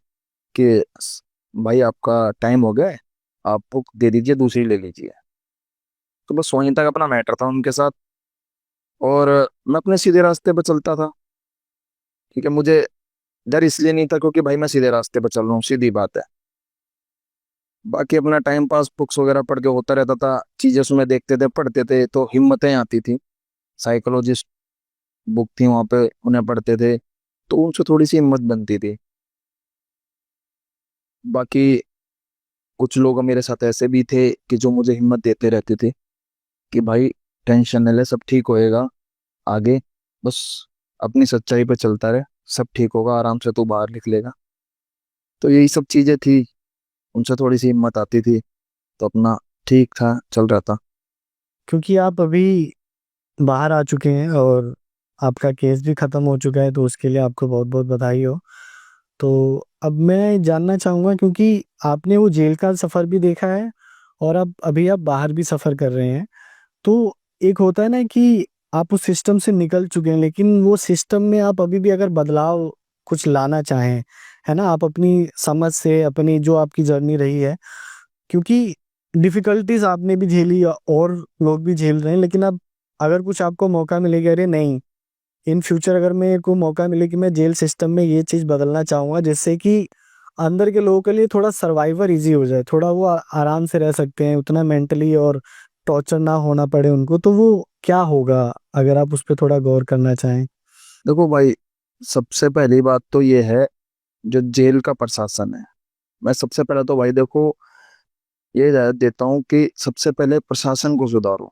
कि भाई आपका टाइम हो गया है, आप बुक दे दीजिए, दूसरी ले लीजिए। तो बस वहीं तक अपना मैटर था उनके साथ। और मैं अपने सीधे रास्ते पर चलता था। ठीक है। मुझे डर इसलिए नहीं था क्योंकि भाई मैं सीधे रास्ते पर चल रहा हूँ, सीधी बात है। बाकी अपना टाइम पास बुक्स वगैरह पढ़ के होता रहता था, चीजें उसमें देखते थे, पढ़ते थे, तो हिम्मतें आती थी। साइकोलॉजिस्ट बुक थी वहां पे, उन्हें पढ़ते थे तो उनसे थोड़ी सी हिम्मत बनती थी। बाकी कुछ लोग मेरे साथ ऐसे भी थे कि जो मुझे हिम्मत देते रहते थे कि भाई टेंशन न ले, सब ठीक होएगा, आगे बस अपनी सच्चाई पे चलता रहे, सब ठीक होगा, आराम से तू बाहर निकलेगा। तो यही सब चीजें थी, उनसे थोड़ी सी हिम्मत आती थी, तो अपना ठीक था, चल रहा था। क्योंकि आप अभी बाहर आ चुके हैं और आपका केस भी खत्म हो चुका है, तो उसके लिए आपको बहुत बहुत बधाई हो। तो अब मैं जानना चाहूँगा, क्योंकि आपने वो जेल का सफ़र भी देखा है और अब अभी आप बाहर भी सफ़र कर रहे हैं, तो एक होता है ना कि आप उस सिस्टम से निकल चुके हैं, लेकिन वो सिस्टम में आप अभी भी अगर बदलाव कुछ लाना चाहें, है ना, आप अपनी समझ से, अपनी जो आपकी जर्नी रही है, क्योंकि डिफिकल्टीज आपने भी झेली और लोग भी झेल रहे हैं, लेकिन अब अगर कुछ आपको मौका मिलेगा, अरे नहीं, इन फ्यूचर अगर मेरे को मौका मिले कि मैं जेल सिस्टम में ये चीज बदलना चाहूंगा जिससे कि अंदर के लोगों के लिए थोड़ा सर्वाइवर इजी हो जाए, थोड़ा वो आराम से रह सकते हैं, उतना मेंटली और टॉर्चर ना होना पड़े उनको, तो वो क्या होगा अगर आप उस पर थोड़ा गौर करना चाहें। देखो भाई, सबसे पहली बात तो ये है, जो जेल का प्रशासन है, मैं सबसे पहले तो भाई देखो ये हिदायत देता हूँ कि सबसे पहले प्रशासन को सुधारो।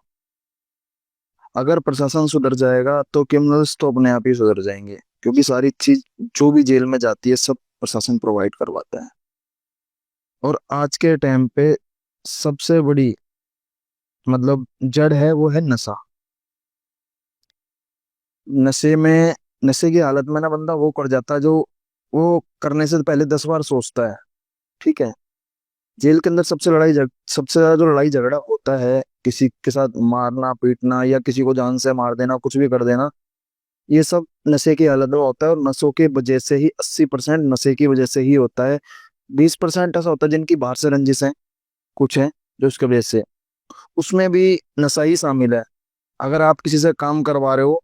अगर प्रशासन सुधर जाएगा तो क्रिमिनल्स तो अपने आप ही सुधर जाएंगे, क्योंकि सारी चीज जो भी जेल में जाती है सब प्रशासन प्रोवाइड करवाता है। और आज के टाइम पे सबसे बड़ी मतलब जड़ है, वो है नशा। नशे में, नशे की हालत में ना बंदा वो कर जाता है जो वो करने से पहले 10 बार सोचता है। ठीक है। जेल के अंदर सबसे ज्यादा जो लड़ाई झगड़ा होता है, किसी के साथ मारना पीटना या किसी को जान से मार देना, कुछ भी कर देना, ये सब नशे की हालत में होता है। और नशों की वजह से ही 80% नशे की वजह से ही होता है। 20% ऐसा होता है जिनकी बाहर से रंजिश है, कुछ है जो उसकी वजह से, उसमें भी नशा ही शामिल है। अगर आप किसी से काम करवा रहे हो,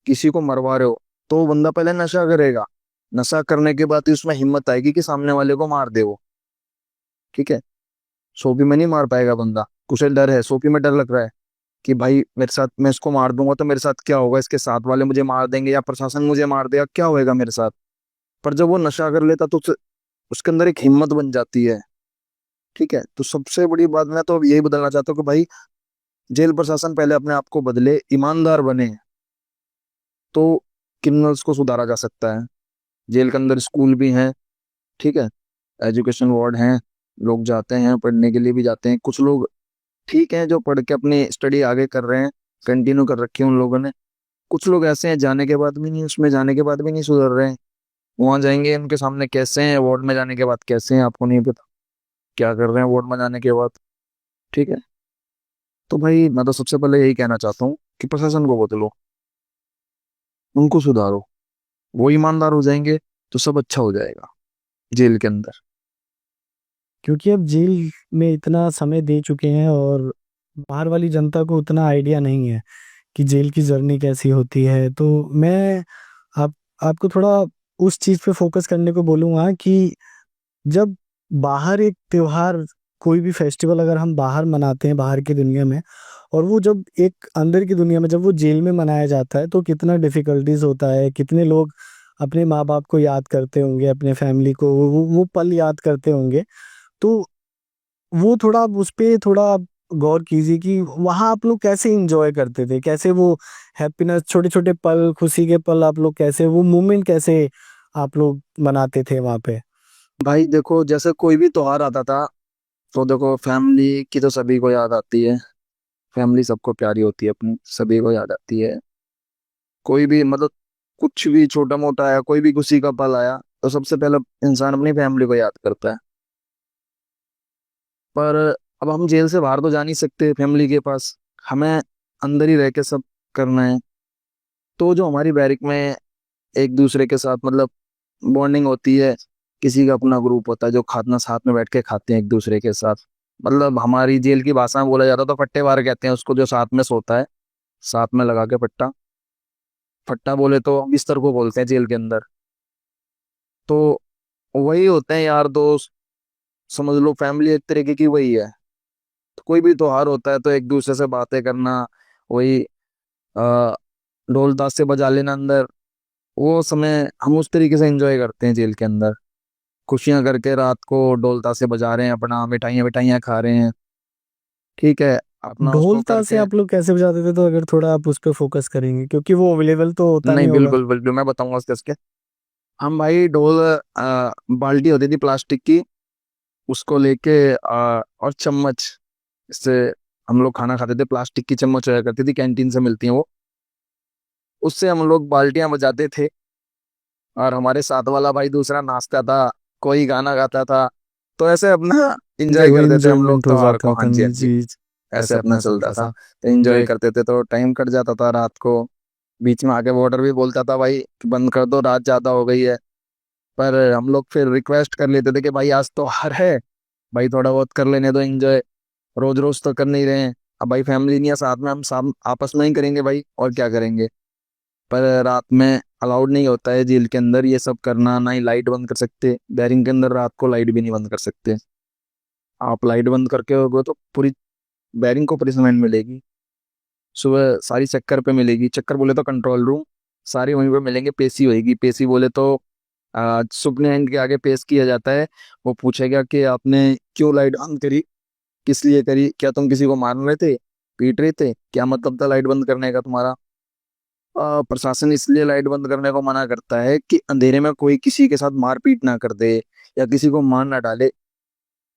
किसी को मरवा रहे हो, तो वो बंदा पहले नशा करेगा। नशा करने के बाद ही उसमें हिम्मत आएगी कि सामने वाले को मार दे वो। ठीक है। सोपी में नहीं मार पाएगा बंदा, उसे डर है, सोपी में डर लग रहा है कि भाई मेरे साथ, मैं इसको मार दूंगा तो मेरे साथ क्या होगा, इसके साथ वाले मुझे मार देंगे या प्रशासन मुझे मार देगा, क्या होएगा मेरे साथ। पर जब वो नशा कर लेता तो उसके अंदर एक हिम्मत बन जाती है। ठीक है। तो सबसे बड़ी बात मैं तो अब यही बदलना चाहता हूँ कि भाई जेल प्रशासन पहले अपने आप को बदले, ईमानदार बने, तो क्रिमिनल्स को सुधारा जा सकता है। जेल के अंदर स्कूल भी हैं। ठीक है। एजुकेशन वार्ड हैं, लोग जाते हैं पढ़ने के लिए भी जाते हैं। कुछ लोग ठीक हैं जो पढ़ के अपनी स्टडी आगे कर रहे हैं, कंटिन्यू कर रखी है उन लोगों ने। कुछ लोग ऐसे हैं जाने के बाद भी नहीं, उसमें जाने के बाद भी नहीं सुधर रहे हैं। वहां जाएंगे उनके सामने कैसे हैं, वार्ड में जाने के बाद कैसे हैं, आपको नहीं पता क्या कर रहे हैं वार्ड में जाने के बाद। ठीक है। तो भाई मैं तो सबसे पहले यही कहना चाहता हूँ कि प्रशासन को बदलो, उनको सुधारो, वो ईमानदार हो जाएंगे तो सब अच्छा हो जाएगा जेल के अंदर। क्योंकि अब जेल में इतना समय दे चुके हैं और बाहर वाली जनता को उतना आइडिया नहीं है कि जेल की जर्नी कैसी होती है, तो मैं आप आपको थोड़ा उस चीज पे फोकस करने को बोलूंगा कि जब बाहर एक त्योहार, कोई भी फेस्टिवल अगर हम बाहर मनाते हैं बाहर की दुनिया में, और वो जब एक अंदर की दुनिया में जब वो जेल में मनाया जाता है, तो कितना डिफिकल्टीज होता है, कितने लोग अपने माँ बाप को याद करते होंगे, अपने फैमिली को वो पल याद करते होंगे। तो वो थोड़ा आप उस पे थोड़ा आप गौर कीजिए कि वहाँ आप लोग कैसे इंजॉय करते थे, कैसे वो हैप्पीनेस, छोटे छोटे पल, खुशी के पल, आप लोग कैसे वो मोमेंट कैसे आप लोग मनाते थे वहाँ पे। भाई देखो, जैसे कोई भी त्योहार आता था तो देखो फैमिली की तो सभी को याद आती है। फैमिली सबको प्यारी होती है अपनी, सभी को याद आती है। कोई भी मतलब कुछ भी छोटा मोटा आया, कोई भी खुशी का पल आया, तो सबसे पहले इंसान अपनी फैमिली को याद करता है। पर अब हम जेल से बाहर तो जा नहीं सकते फैमिली के पास, हमें अंदर ही रह के सब करना है। तो जो हमारी बैरिक में एक दूसरे के साथ मतलब बॉन्डिंग होती है, किसी का अपना ग्रुप होता है जो खाना साथ में बैठ के खाते हैं एक दूसरे के साथ। मतलब हमारी जेल की भाषा में बोला जाता तो फट्टेबार कहते हैं उसको, जो साथ में सोता है, साथ में लगा के पट्टा। फट्टा बोले तो बिस्तर को बोलते हैं जेल के अंदर। तो वही होते हैं यार दोस्त, समझ लो फैमिली एक तरीके की वही है। तो कोई भी त्योहार होता है तो एक दूसरे से बातें करना, वही आ, ढोल ताशे बजा लेना अंदर, वो समय हम उस तरीके से एंजॉय करते हैं जेल के अंदर। खुशियां करके रात को ढोल ताशे बजा रहे हैं, अपना मिठाइयाँ मिठाइयाँ खा रहे हैं, ठीक है, अपना उसको ढोल ताशे करके। आप लोग कैसे बजाते थे, तो अगर थोड़ा आप उस पर फोकस करेंगे क्योंकि वो अवेलेबल तो होता नहीं, नहीं होगा। बिल्कुल बिल्कुल मैं बताऊंगा उसके उसके। हम भाई ढोल, बाल्टी होती थी प्लास्टिक की, उसको लेके और चम्मच, इससे हम लोग खाना खाते थे, प्लास्टिक की चम्मच होया करती थी, कैंटीन से मिलती हैं वो, उससे हम लोग बाल्टियां बजाते थे। और हमारे साथ वाला भाई दूसरा नाचता था, कोई गाना गाता था, तो ऐसे अपना इंजॉय देखो करते थे हम लोग इंजॉयमेंट हो त्योहार को। जाता हाँ था जी, हाँ जी, जी। ऐसे ऐसे अपना अपना चलता चलता था, था। तो इंजॉय एंजॉय। करते थे, तो टाइम कट जाता था रात को। बीच में आके वार्डर भी बोलता था भाई कि बंद कर दो, रात ज्यादा हो गई है। पर हम लोग फिर रिक्वेस्ट कर लेते थे कि भाई आज तो हर है, भाई थोड़ा बहुत कर लेने दो एंजॉय, रोज रोज तो कर नहीं रहे हैं। अब भाई फैमिली नहीं है साथ में, हम साथ आपस में ही करेंगे भाई, और क्या करेंगे। पर रात में अलाउड नहीं होता है जेल के अंदर ये सब करना, ना ही लाइट बंद कर सकते, बैरिंग के अंदर रात को लाइट भी नहीं बंद कर सकते। आप लाइट बंद करके होगे तो पूरी बैरिंग को पनिशमेंट मिलेगी। सुबह सारी चक्कर पे मिलेगी, चक्कर बोले तो कंट्रोल रूम, सारी वहीं पे मिलेंगे। पेशी होएगी, पेशी बोले तो सुप्रीटेंडेंट के आगे पेश किया जाता है। वो पूछेगा कि आपने क्यों लाइट ऑन करी, किस लिए करी, क्या तुम किसी को मार रहे थे, पीट रहे थे, क्या मतलब था लाइट बंद करने का तुम्हारा। प्रशासन इसलिए लाइट बंद करने को मना करता है कि अंधेरे में कोई किसी के साथ मारपीट ना कर दे या किसी को मार ना डाले।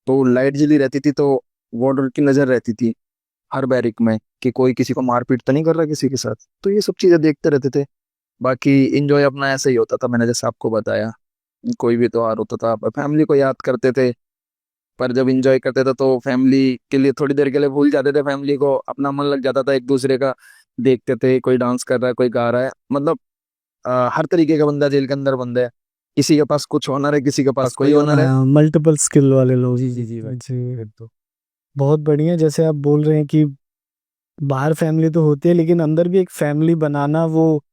तो लाइट जली रहती थी तो वार्डन की नजर रहती थी हर बैरिक में कि कोई किसी को मारपीट तो नहीं कर रहा किसी के साथ, तो ये सब चीजें देखते रहते थे। बाकी इंजॉय अपना ऐसे ही होता था, मैंने जैसे आपको बताया, कोई भी त्योहार होता था फैमिली को याद करते थे। पर जब इंजॉय करते थे तो फैमिली के लिए थोड़ी देर के लिए भूल जाते थे, फैमिली को अपना मन लग जाता था एक दूसरे का। देखते थे कोई डांस कर रहा है, कोई गा रहा है, मतलब हर तरीके का बंदा जेल के अंदर बंदा है। किसी के पास कुछ ऑनर है, किसी के पास कोई ऑनर है। मल्टीपल स्किल वाले लोग। जी जी जी भाई। जी। फिर तो बहुत बढ़िया, जैसे आप बोल रहे हैं कि बाहर फैमिली तो होती है लेकिन अंदर भी एक फैमिली बनाना, वो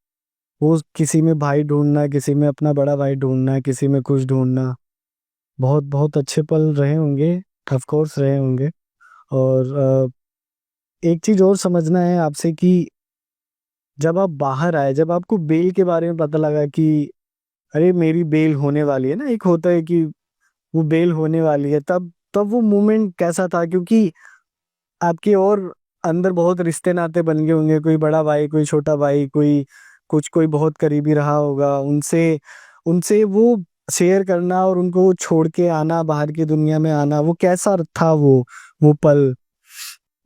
किसी में भाई ढूंढना, किसी में अपना बड़ा भाई ढूंढना, किसी में कुछ ढूंढना, बहुत बहुत अच्छे पल रहे होंगे। ऑफ कोर्स रहे होंगे। और एक चीज और समझना है आपसे कि जब आप बाहर आए, जब आपको बेल के बारे में पता लगा कि अरे मेरी बेल होने वाली है ना, एक होता है कि वो बेल होने वाली है, तब तब वो मोमेंट कैसा था? क्योंकि आपके और अंदर बहुत रिश्ते नाते बन गए होंगे, कोई बड़ा भाई, कोई छोटा भाई, कोई कुछ, कोई बहुत करीबी रहा होगा, उनसे उनसे वो शेयर करना और उनको वो छोड़ के आना, बाहर की दुनिया में आना, वो कैसा था वो पल?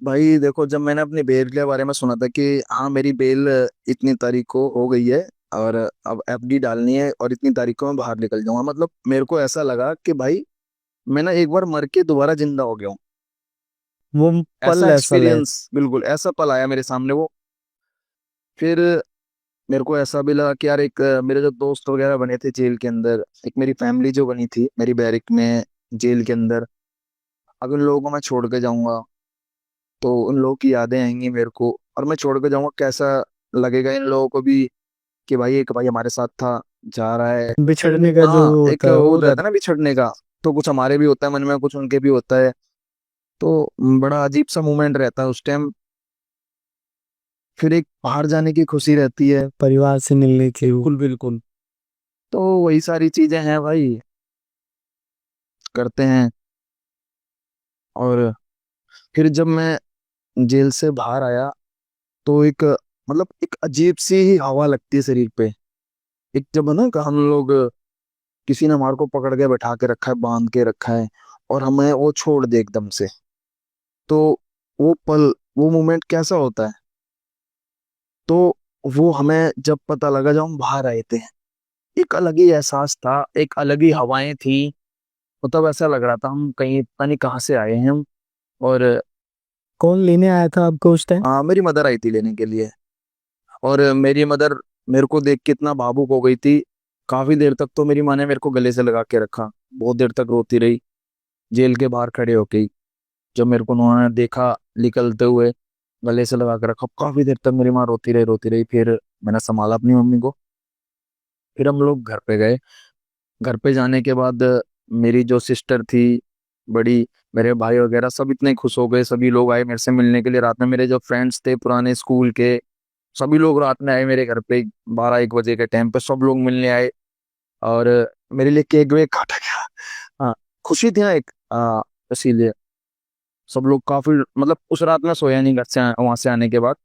भाई देखो, जब मैंने अपनी बेल के बारे में सुना था कि हाँ मेरी बेल इतनी तारीख को हो गई है और अब एफडी डालनी है और इतनी तारीख को मैं बाहर निकल जाऊंगा, मतलब मेरे को ऐसा लगा कि भाई मैं ना एक बार मर के दोबारा जिंदा हो गया हूँ। वो ऐसा पल ऐसा लग। एक्सपीरियंस, बिल्कुल ऐसा पल आया मेरे सामने वो। फिर मेरे को ऐसा भी लगा कि यार एक मेरे जो दोस्त वगैरह बने थे जेल के अंदर, एक मेरी फैमिली जो बनी थी मेरी बैरिक में जेल के अंदर, अब उन लोगों को मैं छोड़ के जाऊंगा तो उन लोगों की यादें आएंगी मेरे को, और मैं छोड़ के जाऊंगा कैसा लगेगा इन लोगों को भी कि भाई एक भाई हमारे साथ था, जा रहा है। बिछड़ने का जो हाँ, वो एक होता है वो वो रहता है ना बिछड़ने का, तो कुछ हमारे भी होता है मन में, कुछ उनके भी होता है। तो बड़ा अजीब सा मोमेंट रहता है उस टाइम। फिर एक बाहर जाने की खुशी रहती है। परिवार से मिलने की वो। बिल्कुल बिल्कुल। तो वही सारी चीजें हैं भाई, करते हैं। और फिर जब मैं जेल से बाहर आया तो एक, मतलब एक अजीब सी ही हवा लगती है शरीर पे। एक जब है ना कि हम लोग, किसी ने हमारे को पकड़ के बैठा के रखा है, बांध के रखा है, और हमें वो छोड़ दे एकदम से, तो वो पल, वो मोमेंट कैसा होता है। तो वो हमें जब पता लगा जब हम बाहर आए थे, एक अलग ही एहसास था, एक अलग ही हवाएं थी। मतलब ऐसा लग रहा था हम कहीं पता नहीं कहाँ से आए हैं हम। और कौन लेने आया था आपको उस टाइम? मेरी मदर आई थी लेने के लिए। और मेरी मदर मेरे को देख के इतना भावुक हो गई थी, काफी देर तक तो मेरी माँ ने मेरे को गले से लगा के रखा, बहुत देर तक रोती रही जेल के बाहर खड़े होके ही। जब मेरे को उन्होंने देखा निकलते हुए, गले से लगा के रखा, काफी देर तक मेरी माँ रोती रही रोती रही। फिर मैंने संभाला अपनी मम्मी को, फिर हम लोग घर पे गए। घर पे जाने के बाद मेरी जो सिस्टर थी, बड़ी, मेरे भाई वगैरह सब इतने खुश हो गए, सभी लोग आए मेरे से मिलने के लिए रात में। मेरे जो फ्रेंड्स थे पुराने स्कूल के, सभी लोग रात में आए मेरे घर पे, 12-1 बजे के टाइम पे सब लोग मिलने आए। और मेरे लिए केक वेक काटा गया। हाँ, खुशी थी ना एक, इसीलिए सब लोग काफी, मतलब उस रात में सोया नहीं घर से वहां से आने के बाद।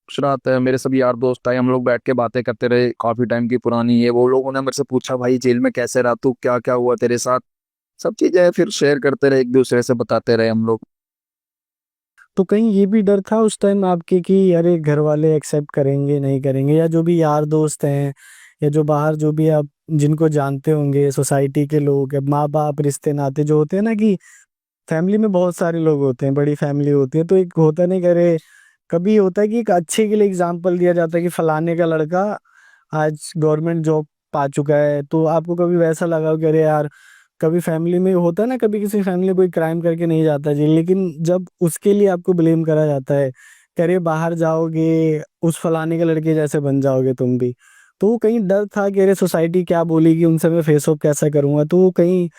उस रात मेरे सभी यार दोस्त आए, हम लोग बैठ के बातें करते रहे काफी टाइम की पुरानी। ये वो लोगों ने मेरे से पूछा, भाई जेल में कैसे रहा तू, क्या क्या हुआ तेरे साथ, सब चीजें फिर शेयर करते रहे, एक दूसरे से बताते रहे हम लोग। तो कहीं ये भी डर था उस टाइम आपके कि अरे घर वाले एक्सेप्ट करेंगे नहीं करेंगे, या जो भी यार दोस्त हैं या जो बाहर जो भी आप जिनको जानते होंगे सोसाइटी के लोग, माँ बाप, रिश्ते नाते जो होते हैं ना, कि फैमिली में बहुत सारे लोग होते हैं, बड़ी फैमिली होती है, तो एक होता नहीं करे, कभी होता है कि एक अच्छे के लिए एग्जाम्पल दिया जाता है कि फलाने का लड़का आज गवर्नमेंट जॉब पा चुका है, तो आपको कभी वैसा लगा हो कि अरे यार, कभी फैमिली में होता है ना, कभी किसी फैमिली में कोई क्राइम करके नहीं जाता जी, लेकिन जब उसके लिए आपको ब्लेम करा जाता है कि अरे बाहर जाओगे उस फलाने के लड़के जैसे बन जाओगे तुम भी, तो वो कहीं डर था कि अरे सोसाइटी क्या बोलेगी, उनसे मैं फेस ऑफ कैसा करूंगा, तो वो कहीं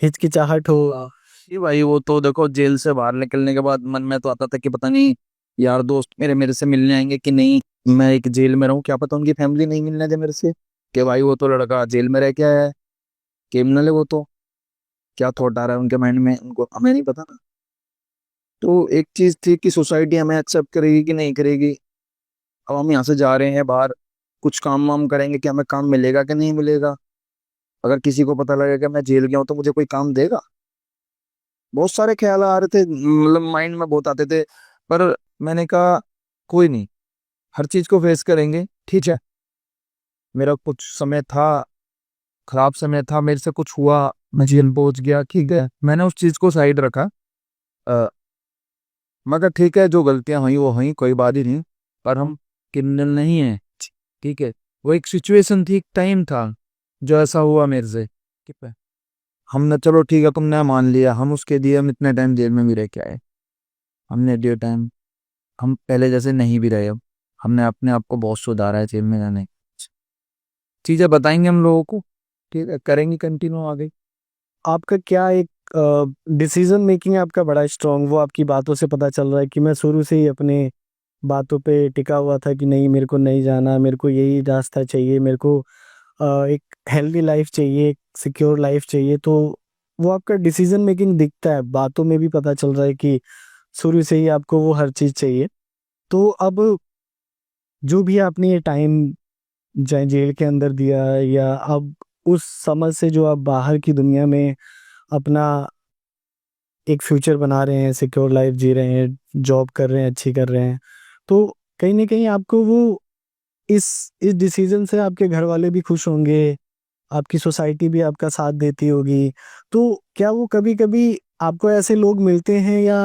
हिचकिचाहट हो। जी भाई, वो तो देखो जेल से बाहर निकलने के बाद मन में तो आता था कि पता नहीं यार दोस्त मेरे मेरे से मिलने आएंगे कि नहीं, मैं एक जेल में रहूं, क्या पता उनकी फैमिली नहीं मिलने दे मेरे से, कि भाई वो तो लड़का जेल में रह के आया है, क्रिमिनल है वो तो, क्या थॉट आ रहा है उनके माइंड में, उनको हमें नहीं पता ना। तो एक चीज थी कि सोसाइटी हमें एक्सेप्ट करेगी कि नहीं करेगी। अब हम यहाँ से जा रहे हैं बाहर, कुछ काम वाम करेंगे कि हमें काम मिलेगा कि नहीं मिलेगा। अगर किसी को पता लगेगा कि मैं जेल गया हूँ तो मुझे कोई काम देगा। बहुत सारे ख्याल आ रहे थे, मतलब माइंड में बहुत आते थे। पर मैंने कहा कोई नहीं, हर चीज को फेस करेंगे, ठीक है। मेरा कुछ समय था, खराब समय था, मेरे से कुछ हुआ, मैं जेल पहुंच गया, ठीक है, मैंने उस चीज को साइड रखा। अ, मगर ठीक है, जो गलतियां हुई वो हुई, कोई बात ही नहीं। पर हम क्रिमिनल नहीं है, ठीक है। वो एक सिचुएशन थी, एक टाइम था जो ऐसा हुआ मेरे से, ठीक है। हमने, चलो ठीक है, तुमने मान लिया, हम उसके लिए हम इतने टाइम जेल में भी रह के आए। हमने ड्यू टाइम, हम पहले जैसे नहीं भी रहे अब। हमने अपने आप को बहुत सुधारा है जेल में जाने। चीजें बताएंगे हम लोगों को, ठीक है, करेंगे कंटिन्यू आगे। आपका क्या एक डिसीजन मेकिंग आपका बड़ा स्ट्रांग, वो आपकी बातों से पता चल रहा है कि मैं शुरू से ही अपने बातों पे टिका हुआ था कि नहीं, मेरे को नहीं जाना, मेरे को यही रास्ता चाहिए, मेरे को एक हेल्दी लाइफ चाहिए, एक सिक्योर लाइफ चाहिए, तो वो आपका डिसीजन मेकिंग दिखता है, बातों में भी पता चल रहा है कि शुरू से ही आपको वो हर चीज़ चाहिए। तो अब जो भी आपने ये टाइम चाहे जेल के अंदर दिया, या अब उस समझ से जो आप बाहर की दुनिया में अपना एक फ्यूचर बना रहे हैं, सिक्योर लाइफ जी रहे हैं, जॉब कर रहे हैं, अच्छी कर रहे हैं, तो कहीं ना कहीं आपको वो इस इस डिसीजन से आपके घर वाले भी खुश होंगे, आपकी सोसाइटी भी आपका साथ देती होगी। तो क्या वो कभी कभी आपको ऐसे लोग मिलते हैं, या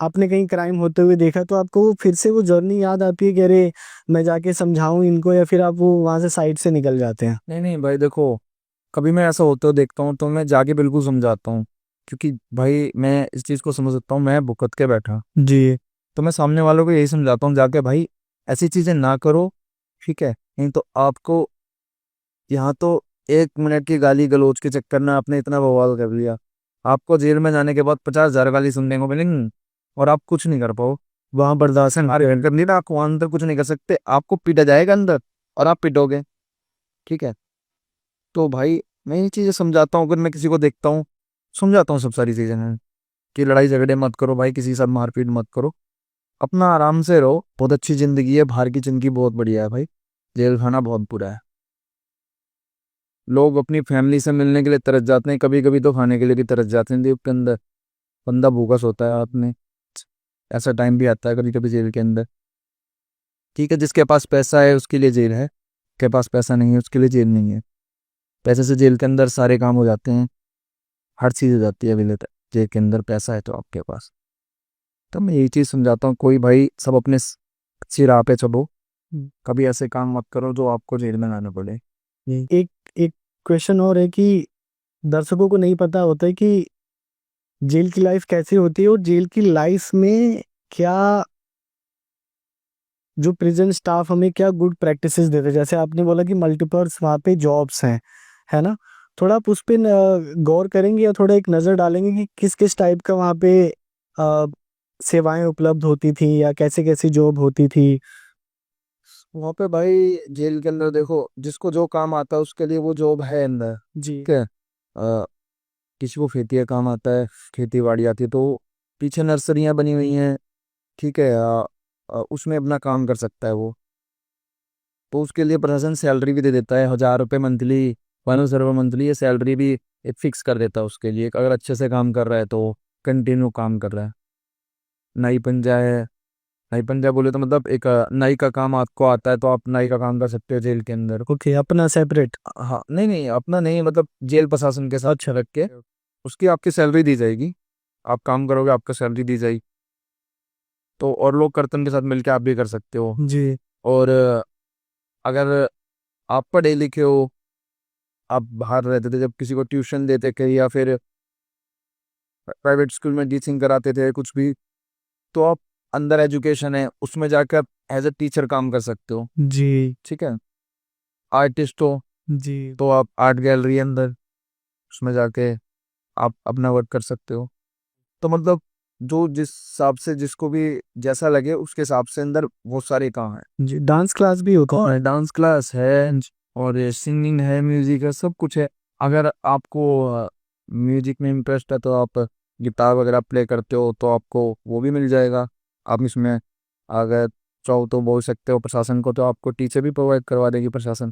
आपने कहीं क्राइम होते हुए देखा तो आपको वो फिर से वो जर्नी याद आती है कि अरे मैं जाके समझाऊं इनको, या फिर आप वो वहां से साइड से निकल जाते हैं? नहीं नहीं भाई, देखो, कभी मैं ऐसा होते हुए देखता हूँ तो मैं जाके बिल्कुल समझाता हूँ। क्योंकि भाई मैं इस चीज़ को समझ सकता हूँ, मैं भुगत के बैठा, जी। तो मैं सामने वालों को यही समझाता हूँ जाके, भाई ऐसी चीज़ें ना करो, ठीक है। नहीं तो आपको यहाँ तो 1 मिनट की गाली गलौज के चक्कर में आपने इतना बवाल कर लिया, आपको जेल में जाने के बाद 50,000 गाली सुनने को मिलेंगी और आप कुछ नहीं कर पाओ। वहां बर्दाश्त है हमारे कर नहीं, आप वहां अंदर कुछ नहीं कर सकते, आपको पीटा जाएगा अंदर और आप पिटोगे, ठीक है। तो भाई मैं ये चीज़ें समझाता हूँ, अगर मैं किसी को देखता हूँ समझाता हूँ सब सारी चीज़ें मैं, कि लड़ाई झगड़े मत करो भाई, किसी के साथ मारपीट मत करो, अपना आराम से रहो, बहुत अच्छी जिंदगी है, बाहर की जिंदगी बहुत बढ़िया है भाई, जेल खाना बहुत बुरा है। लोग अपनी फैमिली से मिलने के लिए तरस जाते हैं, कभी कभी तो खाने के लिए भी तरस जाते हैं जेल के अंदर, बंदा भूखा सोता है रात में, ऐसा टाइम भी आता है कभी कभी जेल के अंदर। ठीक है, जिसके पास पैसा है उसके लिए जेल है, के पास पैसा नहीं है उसके लिए जेल नहीं है। पैसे से जेल के अंदर सारे काम हो जाते हैं, हर चीज़ हो जाती है अवेलेबल, जेल के अंदर पैसा है तो आपके पास। तो मैं यही चीज़ समझाता हूँ, कोई भाई सब अपने अच्छी राह पे चलो, कभी ऐसे काम मत करो जो आपको जेल में लाना पड़े। एक एक क्वेश्चन और है कि दर्शकों को नहीं पता होता है कि जेल की लाइफ कैसी होती है, और जेल की लाइफ में क्या जो प्रिजन स्टाफ हमें क्या गुड प्रैक्टिसेस देते हैं, जैसे आपने बोला कि मल्टीपर्स वहाँ पे जॉब्स हैं, है ना? थोड़ा आप उस पे गौर करेंगे या थोड़ा एक नज़र डालेंगे कि किस किस टाइप का वहाँ पे अ, सेवाएं उपलब्ध होती थी या कैसे कैसी जॉब होती थी। वहाँ पे भाई जेल के अंदर देखो, जिसको जो काम आता है उसके लिए वो जॉब है अंदर। जी। ठीक है। किसी को खेती का काम आता है, खेती बाड़ी आती है, तो पीछे नर्सरियाँ बनी हुई हैं। ठीक है। उसमें अपना काम कर सकता है वो। तो उसके लिए प्रशासन सैलरी भी दे देता है, 1,000 रुपये मंथली, 1,000 रुपये मंथली ये सैलरी भी एक फिक्स कर देता है उसके लिए। अगर अच्छे से काम कर रहा है तो कंटिन्यू काम कर रहा है। नाई पंजा है। नाई पंजा बोले तो मतलब एक नाई का काम आपको आता है तो आप नाई का काम कर सकते हो जेल के अंदर। ओके, अपना सेपरेट। हाँ, नहीं नहीं, अपना नहीं, मतलब जेल प्रशासन के साथ रख के उसकी आपकी सैलरी दी जाएगी। आप काम करोगे, आपको सैलरी दी जाएगी। तो और लोग कर्तन के साथ मिलके आप भी कर सकते हो। जी। और अगर आप पढ़े लिखे हो, आप बाहर रहते थे जब किसी को ट्यूशन देते थे या फिर प्राइवेट स्कूल में टीचिंग कराते थे कुछ भी, तो आप अंदर एजुकेशन है उसमें जाकर एज ए टीचर काम कर सकते हो। जी। ठीक है। आर्टिस्ट हो जी। तो आप आर्ट गैलरी अंदर उसमें जाके आप अपना वर्क कर सकते हो। तो मतलब जो जिस हिसाब से जिसको भी जैसा लगे उसके हिसाब से अंदर बहुत सारे काम है। जी, डांस क्लास भी होता और डांस क्लास है, है। और सिंगिंग है, म्यूजिक है, सब कुछ है। अगर आपको म्यूजिक में इंटरेस्ट है तो आप गिटार वगैरह प्ले करते हो तो आपको वो भी मिल जाएगा। आप इसमें अगर चाहो तो बोल सकते हो प्रशासन को, तो आपको टीचर भी प्रोवाइड करवा देगी प्रशासन।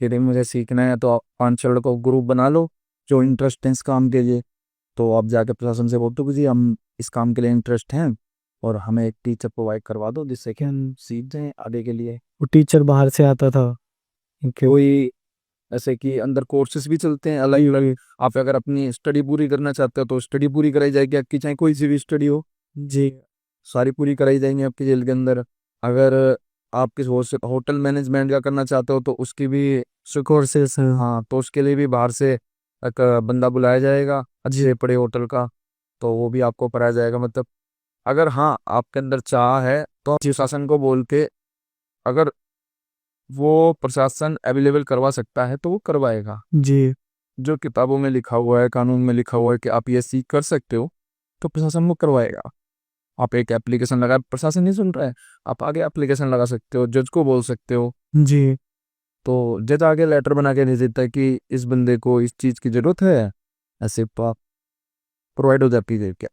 यदि मुझे सीखना है तो आप 5-6 लड़कों को ग्रुप बना लो जो इंटरेस्ट है इस काम के लिए। तो आप जाके प्रशासन से बोलते हो कि जी हम इस काम के लिए इंटरेस्ट हैं और हमें एक टीचर प्रोवाइड करवा दो जिससे कि हम सीख जाएं आगे के लिए। वो टीचर बाहर से आता था। ओके। कोई ऐसे कि अंदर कोर्सेज भी चलते हैं अलग अलग। आप अगर अपनी स्टडी पूरी करना चाहते हो तो स्टडी पूरी कराई जाएगी आपकी, चाहे कोई सी भी स्टडी हो। जी। सारी पूरी कराई जाएंगी आपकी जेल के अंदर। अगर आप किस होटल मैनेजमेंट का करना चाहते हो तो उसकी भी कोर्सेस हैं। हाँ, तो उसके लिए भी बाहर से एक बंदा बुलाया जाएगा जी। अच्छे बड़े होटल का। तो वो भी आपको कराया जाएगा। मतलब अगर हाँ आपके अंदर चाह है तो आप प्रशासन को बोल के, अगर वो प्रशासन अवेलेबल करवा सकता है तो वो करवाएगा। जी। जो किताबों में लिखा हुआ है, कानून में लिखा हुआ है कि आप ये सीख कर सकते हो, तो प्रशासन वो करवाएगा। आप एक एप्लीकेशन लगा, प्रशासन नहीं सुन रहा है, आप आगे एप्लीकेशन लगा सकते हो, जज को बोल सकते हो। जी। तो जज आगे लेटर बना के दे देता है कि इस बंदे को इस चीज़ की ज़रूरत है, ऐसे प्रोवाइड हो जाती है क्या,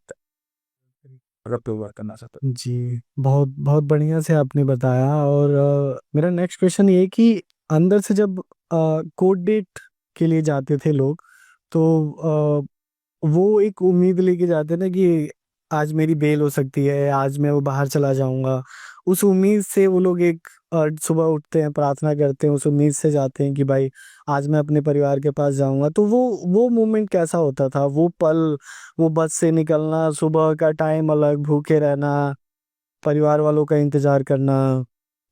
अगर प्रोवाइड करना चाहते जी, बहुत बहुत बढ़िया से आपने बताया। और मेरा नेक्स्ट क्वेश्चन ये है कि अंदर से जब कोर्ट डेट के लिए जाते थे लोग, तो वो एक उम्मीद लेके जाते ना कि आज मेरी बेल हो सकती है, आज मैं वो बाहर चला जाऊंगा। उस उम्मीद से वो लोग एक सुबह उठते हैं, प्रार्थना करते हैं, उस उम्मीद से जाते हैं कि भाई आज मैं अपने परिवार के पास जाऊंगा। तो वो मोमेंट कैसा होता था, वो पल, वो बस से निकलना, सुबह का टाइम अलग, भूखे रहना, परिवार वालों का इंतजार करना।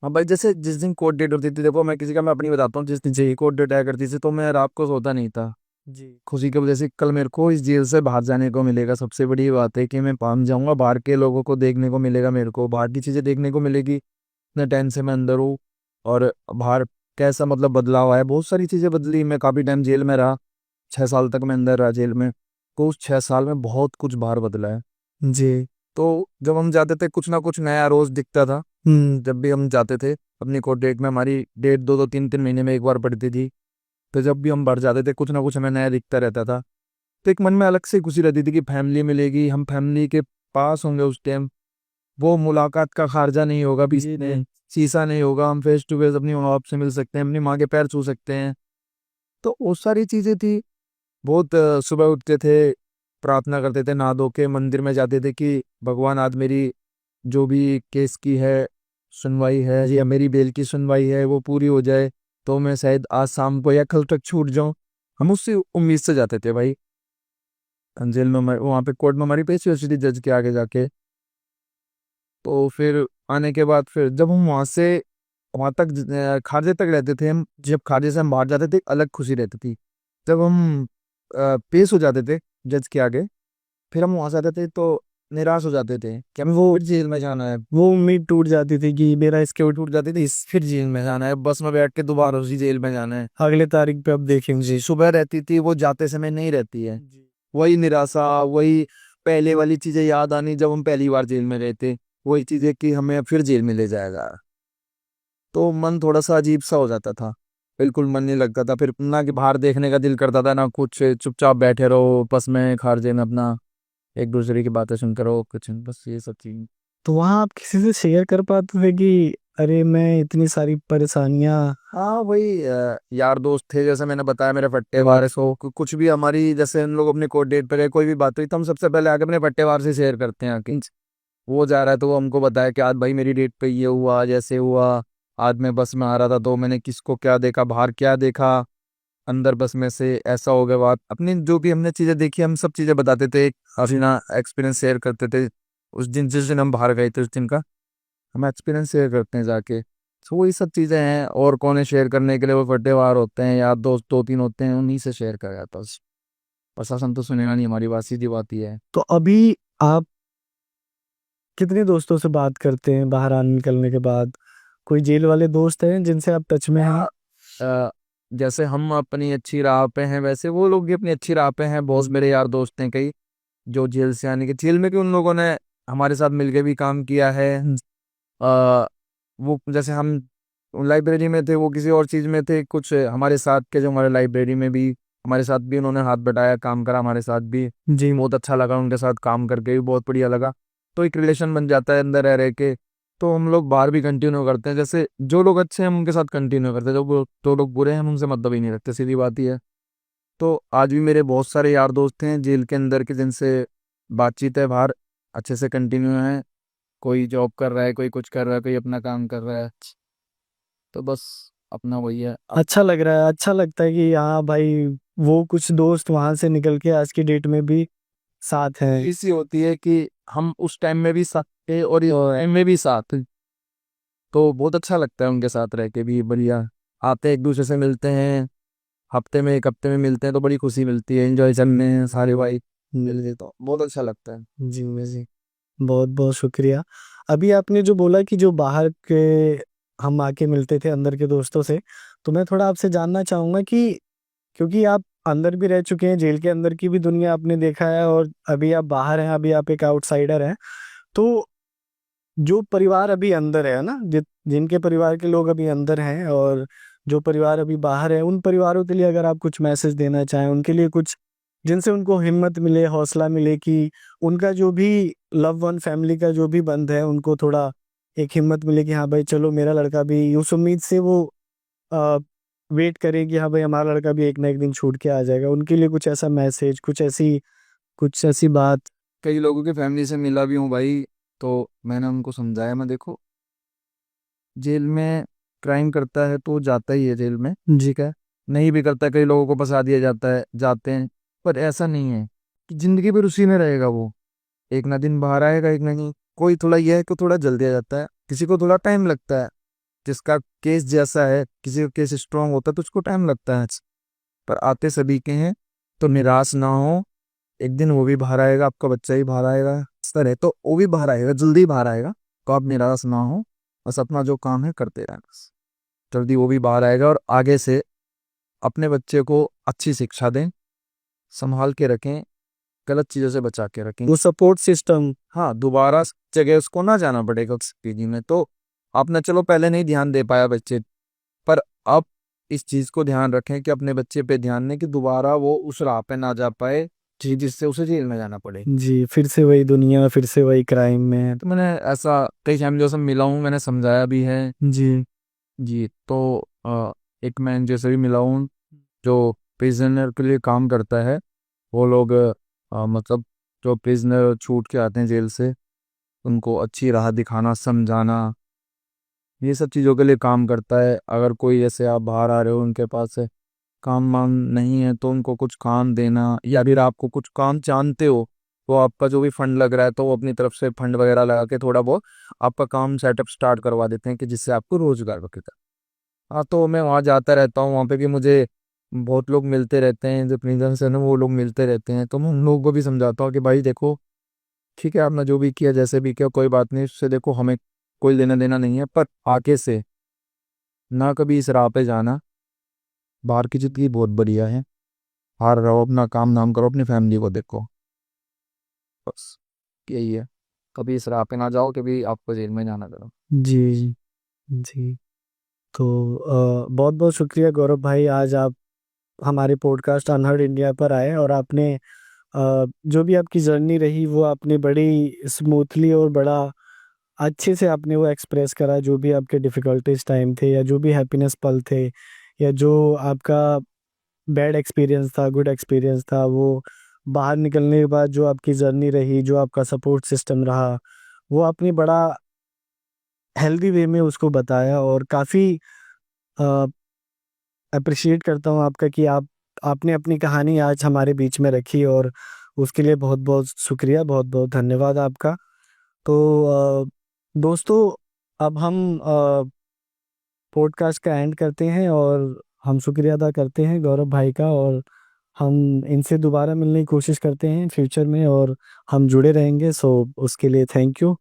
हाँ भाई, जैसे जिस दिन कोर्ट डेट होती थी, देखो मैं किसी का मैं अपनी बताता हूँ, जिस दिन से कोर्ट डेट आया करती थी तो मैं रात को सोता नहीं था जी। खुशी की वजह से। कल मेरे को इस जेल से बाहर जाने को मिलेगा, सबसे बड़ी बात है कि मैं पहुंच जाऊंगा, बाहर के लोगों को देखने को मिलेगा, मेरे को बाहर की चीज़ें देखने को मिलेगी। इतने टाइम से मैं अंदर हूँ और बाहर कैसा मतलब बदलाव आया, बहुत सारी चीज़ें बदली। मैं काफ़ी टाइम जेल में रहा, 6 साल तक मैं अंदर रहा जेल में। तो उस 6 साल में बहुत कुछ बाहर बदला है। जी। तो जब हम जाते थे कुछ ना कुछ नया रोज दिखता था। हम्म। जब भी हम जाते थे अपनी कोर्ट डेट में, हमारी डेट 2-2 3-3 महीने में एक बार पड़ती थी। तो जब भी हम बढ़ जाते थे कुछ ना कुछ हमें नया दिखता रहता था। तो एक मन में अलग से खुशी रहती थी कि फैमिली मिलेगी, हम फैमिली के पास होंगे उस टाइम। वो मुलाकात का खारजा नहीं होगा बीच जी। में, शीशा नहीं होगा, हम फेस टू फेस अपनी माँ बाप से मिल सकते हैं, अपनी माँ के पैर छू सकते हैं। तो वो सारी चीज़ें थी। बहुत सुबह उठते थे, प्रार्थना करते थे, नहा धो के मंदिर में जाते थे कि भगवान आज मेरी जो भी केस की है सुनवाई है या मेरी बेल की सुनवाई है वो पूरी हो जाए, तो मैं शायद आज शाम को या कल तक छूट जाऊं। हम उससे उम्मीद से जाते थे भाई। जेल में वहाँ पे कोर्ट में हमारी पेशी होती थी जज के आगे जाके। तो फिर आने के बाद फिर जब हम वहाँ से वहाँ तक खारजे तक रहते थे हम, जब खारजे से हम बाहर जाते थे एक अलग खुशी रहती थी। जब हम पेश हो जाते थे जज के आगे, फिर हम वहाँ से आते थे तो निराश हो जाते थे कि हमें वो फिर जेल में जाना है। वो उम्मीद टूट जाती थी कि मेरा इसके टूट जाती थी, फिर जेल में जाना है, बस में बैठ के दोबारा उसी जेल में जाना है। अगले तारीख पे अब देखेंगे। जी, सुबह रहती थी, वो जाते समय नहीं रहती है। जी। वही निराशा, वही पहले वाली चीजें याद आनी जब हम पहली बार जेल में गए थे, वही चीजें कि हमें फिर जेल में ले जाएगा, तो मन थोड़ा सा अजीब सा हो जाता था। बिल्कुल मन नहीं लगता था फिर, ना कि बाहर देखने का दिल करता था ना कुछ, चुपचाप बैठे रहो बस में खारजे में अपना, एक दूसरे की बातें सुनते रहो, कुछ नहीं, बस ये सब चीज। तो वहाँ आप किसी से शेयर कर पाते थे कि अरे मैं इतनी सारी परेशानियां। हाँ वही यार दोस्त थे, जैसे मैंने बताया मेरे फट्टे वारे सो कुछ भी हमारी, जैसे हम लोग अपने कोर्ट डेट पर गए, कोई भी बात हुई तो हम सबसे पहले आके अपने फट्टे वार से शेयर करते हैं कि वो जा रहा है तो वो हमको बताया कि आज भाई मेरी डेट पे ये हुआ, आज ऐसे हुआ, आज मैं बस में आ रहा था तो मैंने किसको क्या देखा, बाहर क्या देखा, अंदर बस में से ऐसा हो गया, बात अपनी जो भी हमने चीजें देखी हम सब चीजें बताते थे, हसीना एक्सपीरियंस शेयर करते थे। उस दिन जिस दिन हम बाहर गए थे उस दिन का हम एक्सपीरियंस शेयर करते हैं जाके। तो वही सब चीजें हैं, और कौन है शेयर करने के लिए, वो फटेवार होते हैं, यार दोस्त दो तीन होते हैं, उन्हीं से शेयर करा जाता है बस। प्रशासन तो सुनेगा नहीं हमारी बात, सीधी बात ही है। तो अभी आप कितने दोस्तों से बात करते हैं बाहर आने निकलने के बाद? कोई जेल वाले दोस्त हैं जिनसे आप टच में हैं? अ, जैसे हम अपनी अच्छी राह पे हैं, वैसे वो लोग भी अपनी अच्छी राह पे हैं। बहुत मेरे यार दोस्त हैं कई जो जेल से आने के, जेल में भी उन लोगों ने हमारे साथ मिलके भी काम किया है। वो जैसे हम लाइब्रेरी में थे, वो किसी और चीज़ में थे, कुछ हमारे साथ के जो हमारे लाइब्रेरी में भी हमारे साथ भी उन्होंने हाथ बटाया, काम करा हमारे साथ भी। जी। बहुत अच्छा लगा उनके साथ काम करके भी, बहुत बढ़िया लगा। तो एक रिलेशन बन जाता है अंदर रह रह के। तो हम लोग बाहर भी कंटिन्यू करते हैं, जैसे जो लोग अच्छे हैं हम उनके साथ कंटिन्यू करते हैं, जो लोग बुरे हैं हम उनसे मतलब ही नहीं रखते, सीधी बात ही है। तो आज भी मेरे बहुत सारे यार दोस्त हैं जेल के अंदर के जिनसे बातचीत है बाहर, अच्छे से कंटिन्यू है। कोई जॉब कर रहा है, कोई कुछ कर रहा है, कोई अपना काम कर रहा है, तो बस अपना वही है। अच्छा लग रहा है, अच्छा लगता है कि हाँ भाई, वो कुछ दोस्त वहां से निकल के आज की डेट में भी साथ हैं। इसी होती है कि हम उस टाइम में भी साथ थे और इस टाइम में भी साथ, तो बहुत अच्छा लगता है उनके साथ रह के भी, बढ़िया। आते एक दूसरे से मिलते हैं, हफ्ते में एक हफ्ते में मिलते हैं तो बड़ी खुशी मिलती है, एंजॉय करने हैं सारे भाई मिलते, तो बहुत अच्छा लगता है। जी मैं जी, बहुत बहुत शुक्रिया। अभी आपने जो बोला कि जो बाहर के हम आके मिलते थे अंदर के दोस्तों से, तो मैं थोड़ा आपसे जानना चाहूंगा कि क्योंकि आप अंदर भी रह चुके हैं, जेल के अंदर की भी दुनिया आपने देखा है और अभी आप बाहर हैं, अभी आप एक आउटसाइडर हैं, तो जो परिवार अभी अंदर है ना, जिनके परिवार के लोग अभी अंदर हैं और जो परिवार अभी बाहर है, उन परिवारों के लिए अगर आप कुछ मैसेज देना चाहें, उनके लिए कुछ जिनसे उनको हिम्मत मिले, हौसला मिले कि उनका जो भी लव वन फैमिली का जो भी बंद है, उनको थोड़ा एक हिम्मत मिले कि हाँ भाई चलो मेरा लड़का भी, उस उम्मीद से वो आ, वेट करे कि हाँ भाई हमारा लड़का भी एक ना एक दिन छूट के आ जाएगा, उनके लिए कुछ ऐसा मैसेज, कुछ ऐसी बात। कई लोगों की फैमिली से मिला भी हूँ भाई, तो मैंने उनको समझाया, मैं देखो जेल में क्राइम करता है तो जाता ही है जेल में, जी। ठीक है, नहीं भी करता कई लोगों को फंसा दिया जाता है, जाते हैं, पर ऐसा नहीं है कि जिंदगी भर उसी में रहेगा वो। एक ना दिन बाहर आएगा, एक ना नहीं। कोई थोड़ा यह है कि थोड़ा जल्दी आ जाता है, किसी को थोड़ा टाइम लगता है, जिसका केस जैसा है, किसी का केस स्ट्रांग होता है तो उसको टाइम लगता है, पर आते सभी के हैं। तो निराश ना हो, एक दिन वो भी बाहर आएगा, आपका बच्चा ही बाहर आएगा, इस तरह तो वो भी बाहर आएगा, जल्दी बाहर आएगा। तो आप निराश ना हो, बस अपना जो काम है करते रहना, बस जल्दी वो भी बाहर आएगा। और आगे से अपने बच्चे को अच्छी शिक्षा दें, संभाल के रखें, गलत चीज़ों से बचा के रखें। वो सपोर्ट सिस्टम। हाँ, दोबारा जगह उसको ना जाना पड़ेगा उस पीजी में। तो आपने चलो पहले नहीं ध्यान दे पाया बच्चे पर, अब इस चीज़ को ध्यान रखें कि अपने बच्चे पे ध्यान दें कि दोबारा वो उस राह पे ना जा पाए जी, जिससे उसे जेल में जाना पड़े। जी, फिर से वही दुनिया, फिर से वही क्राइम में। तो मैंने ऐसा कई फैमिलियों से मिला हूँ, मैंने समझाया भी है। जी। जी, तो एक मैं जैसे भी मिला हूँ जो प्रिजनर के लिए काम करता है, वो लोग मतलब जो प्रिजनर छूट के आते हैं जेल से, उनको अच्छी राह दिखाना, समझाना, ये सब चीज़ों के लिए काम करता है। अगर कोई जैसे आप बाहर आ रहे हो, उनके पास से काम वाम नहीं है तो उनको कुछ काम देना, या फिर आपको कुछ काम जानते हो, वो आपका जो भी फंड लग रहा है तो वो अपनी तरफ से फंड वगैरह लगा के थोड़ा बहुत आपका काम सेटअप स्टार्ट करवा देते हैं कि जिससे आपको रोजगार बचेगा। हाँ, तो मैं वहाँ जाता रहता हूँ, वहाँ पे भी मुझे बहुत लोग मिलते रहते हैं, जो प्रिजन से ना वो लोग मिलते रहते हैं, तो मैं उन लोगों को भी समझाता हूँ कि भाई देखो ठीक है, आपने जो भी किया जैसे भी किया कोई बात नहीं, उससे देखो हमें कोई लेना देना नहीं है, पर आगे से ना कभी इस राह पे जाना। बाहर की जिंदगी बहुत बढ़िया है, बाहर रहो, अपना काम नाम करो, अपनी फैमिली को देखो, बस यही है। कभी इस राह पे ना जाओ, कभी आपको जेल में जाना करो। जी, जी। तो बहुत बहुत शुक्रिया गौरव भाई, आज आप हमारे पॉडकास्ट अनहर्ड इंडिया पर आए और आपने जो भी आपकी जर्नी रही वो आपने बड़ी स्मूथली और बड़ा अच्छे से आपने वो एक्सप्रेस करा, जो भी आपके डिफ़िकल्टीज टाइम थे या जो भी हैप्पीनेस पल थे या जो आपका बैड एक्सपीरियंस था, गुड एक्सपीरियंस था, वो बाहर निकलने के बाद जो आपकी जर्नी रही, जो आपका सपोर्ट सिस्टम रहा, वो आपने बड़ा हेल्दी वे में उसको बताया और काफ़ी अप्रिशिएट करता हूँ आपका कि आपने अपनी कहानी आज हमारे बीच में रखी और उसके लिए बहुत बहुत शुक्रिया, बहुत बहुत धन्यवाद आपका। तो दोस्तों, अब हम पॉडकास्ट का एंड करते हैं और हम शुक्रिया अदा करते हैं गौरव भाई का, और हम इनसे दोबारा मिलने की कोशिश करते हैं फ्यूचर में और हम जुड़े रहेंगे, सो उसके लिए थैंक यू।